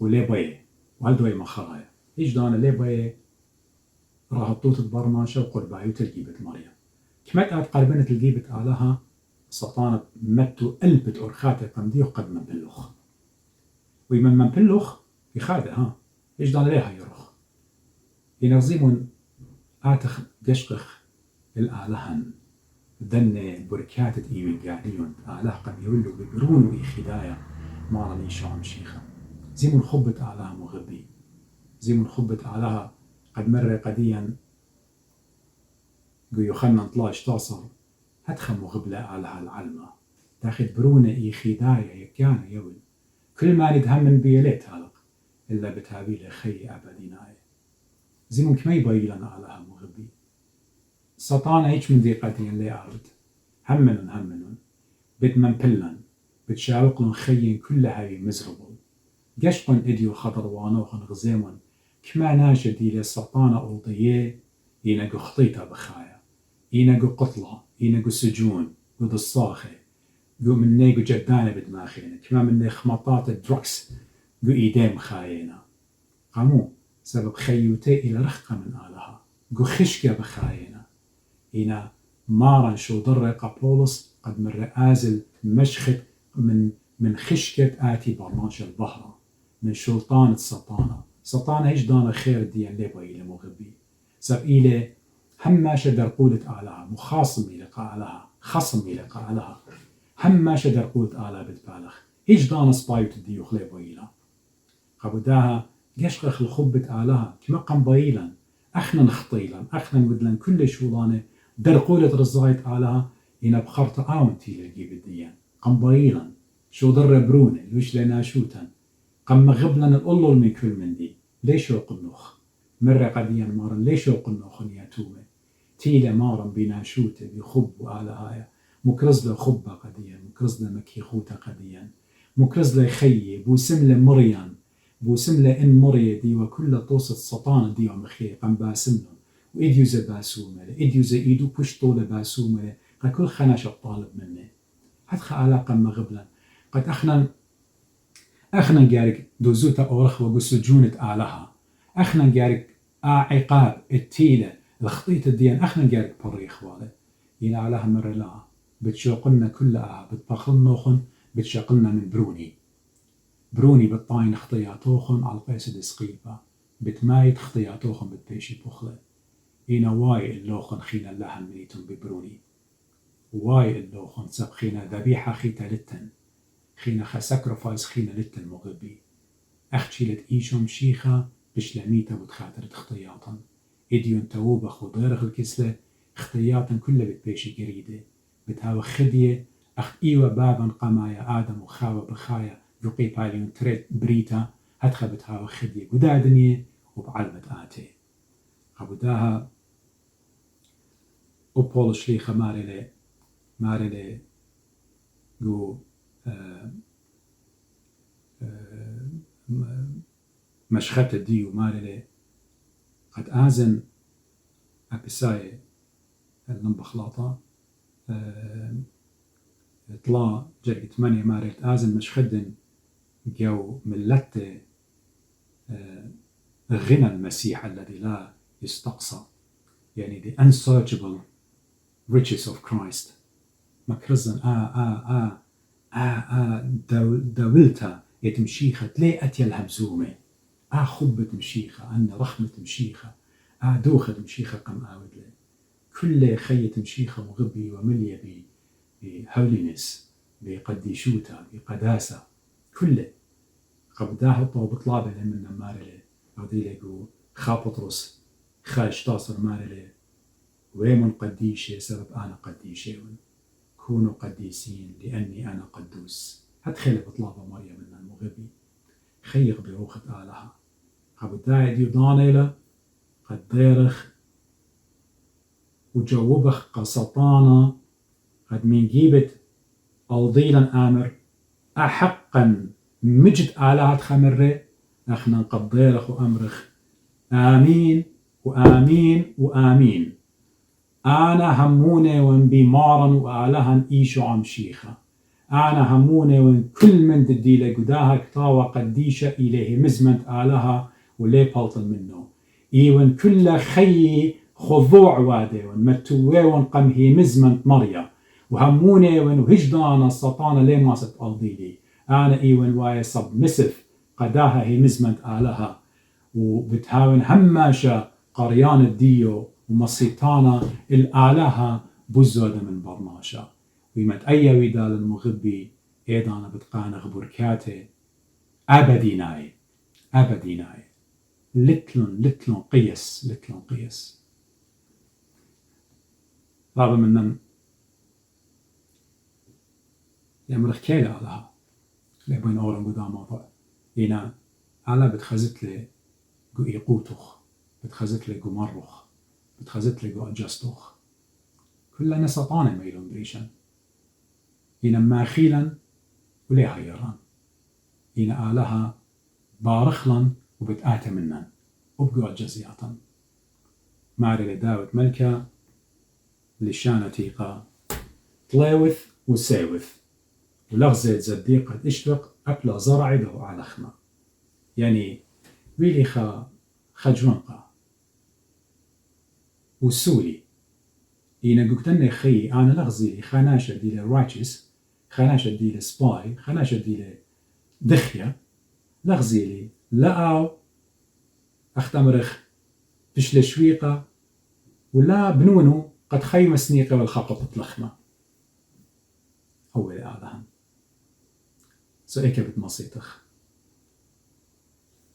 ولي بيه وهالدوي مخايا هيج دانا لي بيه راهطوت البرماشة وقربايو تلقيبة مريم كمات آت قربنة تلقيبة آلها سطانة متو قلبت أرخاتي قمديو قد من بلوخ ويمن بلوخ يخادع هيج دانا ليها يروخ ينظيمون آتخ قشقخ الآلهن ذن بركاتة إيوي قاعديون آله قد يولوا ببرون وإخدايا مارني شام شيخة زيمون خبت آلها مغبي زيمون خبت آلها قد مر قديا قو يخنن 12 تصل هتخم مغبلة آلها العلمة تاخد برونة إخدايا يكيانا يول كل ما ندهم من بيليت هلق إلا بتهابيل خي أبديناي زيمون كمي بايلنا آلها مغبي سطانا هيك من ذي قدين لي أرد همنن بتمن بلن بتشاوقلن خيين كل هاي مزربل قشقن إديو خضر وانوخن غزيمن كما ناشدي للسطانة أوضيه ينقو خطيطة بخايا ينقو قطلة ينقو سجون قد الصاخي قو مني قو جدانة بدماخينا كما مني خمطات الدروكس قو إيديم خاينا قامو سبب خيوتي إلى رخقة من آلها قو خشكة بخاينا هنا مارن شو ضرق بولس قد مر آزل مشخت من خشكة آتي برناش البهرة من شلطان السطانة هيج دانا خير ديان لي بايلة مغبي سب إلي هم شدر قولة آلها مخاصمي لقاء لها خصمي لقاء لها هم شدر قولة آلها بتبالغ هيج دانا سبايوت الديوخ لي بايلة قبوداها قشقخ الخبة آلها كما قم بايلا أخنا نخطيلا أخنا ودلن كل شولانة در قولة رزايت آلها هنا بخرط آونتي لقي بديان قم بايلا شو در برونة لوش لنا شوتا قم غبلن الأولول من كل من دي ليش القنوخ مرة قديا مارن ليش القنوخ ياتومه تيلا مارن بناشوته بخب آلهايا مكرز له خبة قديا مكرز له مكيخوته قديا مكرز له خيي بوسم له مريان بوسم له إن مريا دي وكل طوسة سطانة دي ومخيه قم باسمنون وإديو زي باسومه إديو زي إيدو بوش طولة باسومه قد كل خناش الطالب منه هدخل علاقة مغبلا قد أخنا جارك دوزوتا أورخ وجسجونة آلها أخنا جارك عقاب التيلة الخطيط الدين أخنا جارك بريخ والي ينا علىها مرة لا بتشوقنا كلها بتبخلنا نوخن بتشقلنا من بروني بالطاين خطياتوخن على قيس دسقيبة بتمايت خطياتوخن بتبيشي بخلة ينا واي اللوخن خينا لها مليتن ببروني واي اللوخن سب خينا ذبيحة خيتا لتن خينا خا ساكرفايس خينا لتن مغبي أختشيلت إيشم شيخة بشلاميتا بتخاطر خطياتا إديون تووبة خضيرخ الكسلة خطياتا كلها بتبيشي قريدة بتهاو خدية أخت إيوة بابا قمايا آدم وخاوة بخايا يقي باليون تريد بريتا هتخا بتهاو خدية قدا دنيا وبعلمة آتي قبداها وبول شليخة مارلي جو مشخت الديو مالي قد آزن أبساي اللنبخلاطة طلع جرقة 8 مارت آزن مشخدن جو ملت غنى المسيح الذي لا يستقصى يعني the unsearchable riches of Christ مكرزن دولتا يتمشيخة تلي أتيا الهمزومة خبة مشيخة أن رحمة مشيخة دوخة مشيخة قم آودلي كل خية مشيخة مغبي وملية بهولينس بقديشوتا بقداسة كله قبداه طوب طلابة من مارلي أودي لقو خابطرس خاش تاصر مارلي ويمن قديشة سبب أنا قديشة كونوا قديسين لأني أنا قدوس هتخيل بطلابة مريم من المغبي خيق بروخة آلها قبداه ديو دانيلا قد ديرخ وجوبخ قسطانا قد من جيبت أوضيلا آمر أحقا مجد آلات خمرة احنا نقضيرخ وأمرخ آمين وآمين وآمين أنا هموني وان بيمارا وآلهن إيشو عمشيخة أنا هموني وان كل من تديله قداها كتاوة قديشة إليه مزمنت آلها ولي بالطل منه إيوان كل خي خضوع واده وان متوه وان قمهي مزمنت مريا وهموني وان هجدانا السطانة لي ماسة أرضيلي أنا إيوان واي سبمسف قداها هي مزمنت آلها وبتهاون هماشا قريان الديو ومصيطانا الآلهة بزودة من برناشا ويمت أي ويدال المغبي إيضانا بتقانغ بركاته أبديناي لتلون قيس رابع منن يمرخ كيلة آلها لبين أورن قدام طبعا هنا آلها بتخزت لي قو إيقوتخ بتخزت لي قو مرخ بتخزت لي قو أجستخ كلنا سطانة ميلون بريشن هنا ماخيلا وليها يران هنا آلها بارخلا وبتآتى منن وبقوا أجزياتا ماري لداوت ملكة لشانة تيقا طليوث وسيوث ولغزة زديقة اشتوق أبلا زرعي له على خما يعني ويلي خجونقا وسولي إينا قلتني خي أنا لغزي خاناشة دي رايتشس خاناشة دي سباي خاناشة دي دخية لغزي لي لقاو أختمرخ بشل شويقة ولا بنونو قد خيم سنيقة والخاقة بطلخمة أول آلهن سأيك بتمصيتخ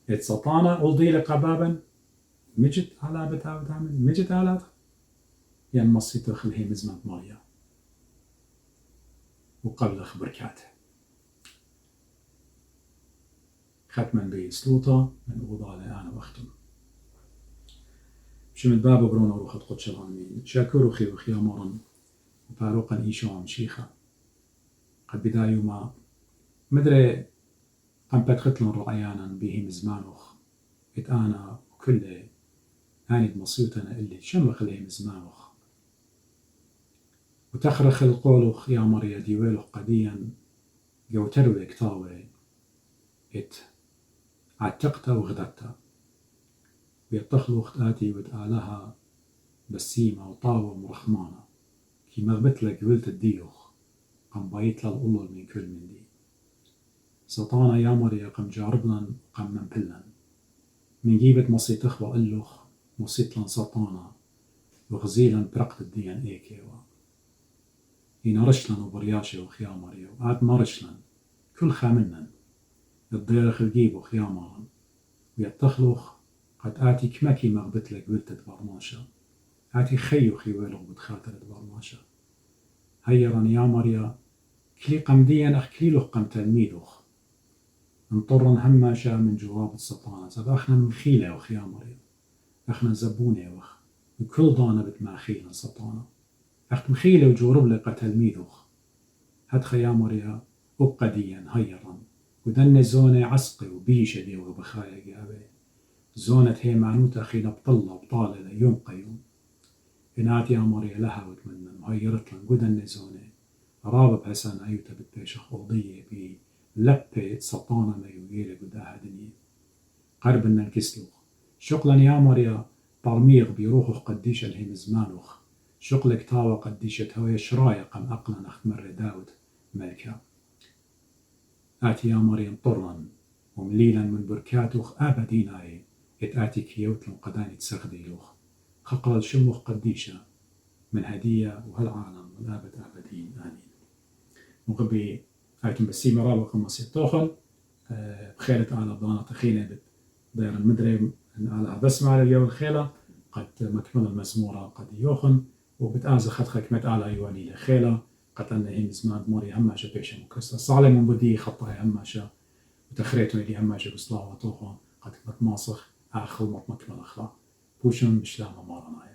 اتسطانا أولدي لقبابا مجد على بتاو تعمل مجد على يعني مصيتخ اللي هي مزمة مريا وقبل بركاته ختما بسلوطة من أوضالي أنا وأختم شمت بابا برونا وروخة قدش العالمين شاكر خي وخيامورا وباروقا إيشو عم شيخة قد بدايو ما مدري قم بتختلن رأيانا به مزمانوخ أنا وكل آني بمصيوتنا اللي شمخ لي مزمانوخ وتخرخ القولوخ يا مريا ديويلوخ قديا جو تروي كتاوي عتقتا وغدتا ويتخلوخ آتي وتآلها بسيمة وطاوة مرخمانة كي مغبت لك ولت الديوخ قم بايت للأولول من كل من دي سطانا يا مريا قم جاربلن قم منبلن من جيبت مصيتخ وقلوخ مصيتلن سطانا وغزيلن برقت الديان ايكيوا هنا رشلن وبرياشي وخيا مريا وعاد مرشلن كل خامنن الضيرخ الجيبو خيا مارن ويتخلوخ قد آتي كمكي مغبت لك ولتت برماشا آتي خيو خيويلو بتخاطرت برماشا هيران يا مريا كلي قمديا أخ كليلوخ قم تلميذوخ انطرن هماشا من جواب السطانة سب اخنا مخيلة وخيا مريا اخنا زبونة وخ وكل ضانا بتماخينا سطانة اخت مخيلة وجورب لك تلميذوخ هاد خيا مريا أبقديا هيران ودن زونة عسقي وبيشة دي وبخايا جابي زونة هي معنوتا خينا بطلة بطالة يوم قيوم هناتي أمري لها وتمنى مهيرت لن قدن زونة رابب حسن أيوتا بتبيشخ أوضية بي لبت سطانة ما يويلة قداها دنيا قرب الكسلوخ شقلا يا مريا طرميغ بيروخ قديش الهم زمانوخ شقلك تاوى قديش هوي شرايق أم أقلا أختمر داود ملكا آتي يا مريم طرا ومليلا من بركاتوخ آبديناي آتي كيوتلن قداني تسغديلوخ خقل شموخ قديشة من هدية وهالعالم والآبد آبدين آمين مغبي آيتم بسيمة رابق مصيطوخل بخيرة على ضانة خينة داير المدري على بسمع على اليوم الخيلة قد مكمل المزمورة قد يوخن وبتآز خد خكمت على يواني لخيلة قد أنهم زمان موري هماشة بيشا مكسر صالي من بدي خطاي هماشة وتخريتو اللي هماشة بصلاة وطوخن قد كمت ماسخ آخر مكمل أخلا بوشن بشلام مارنا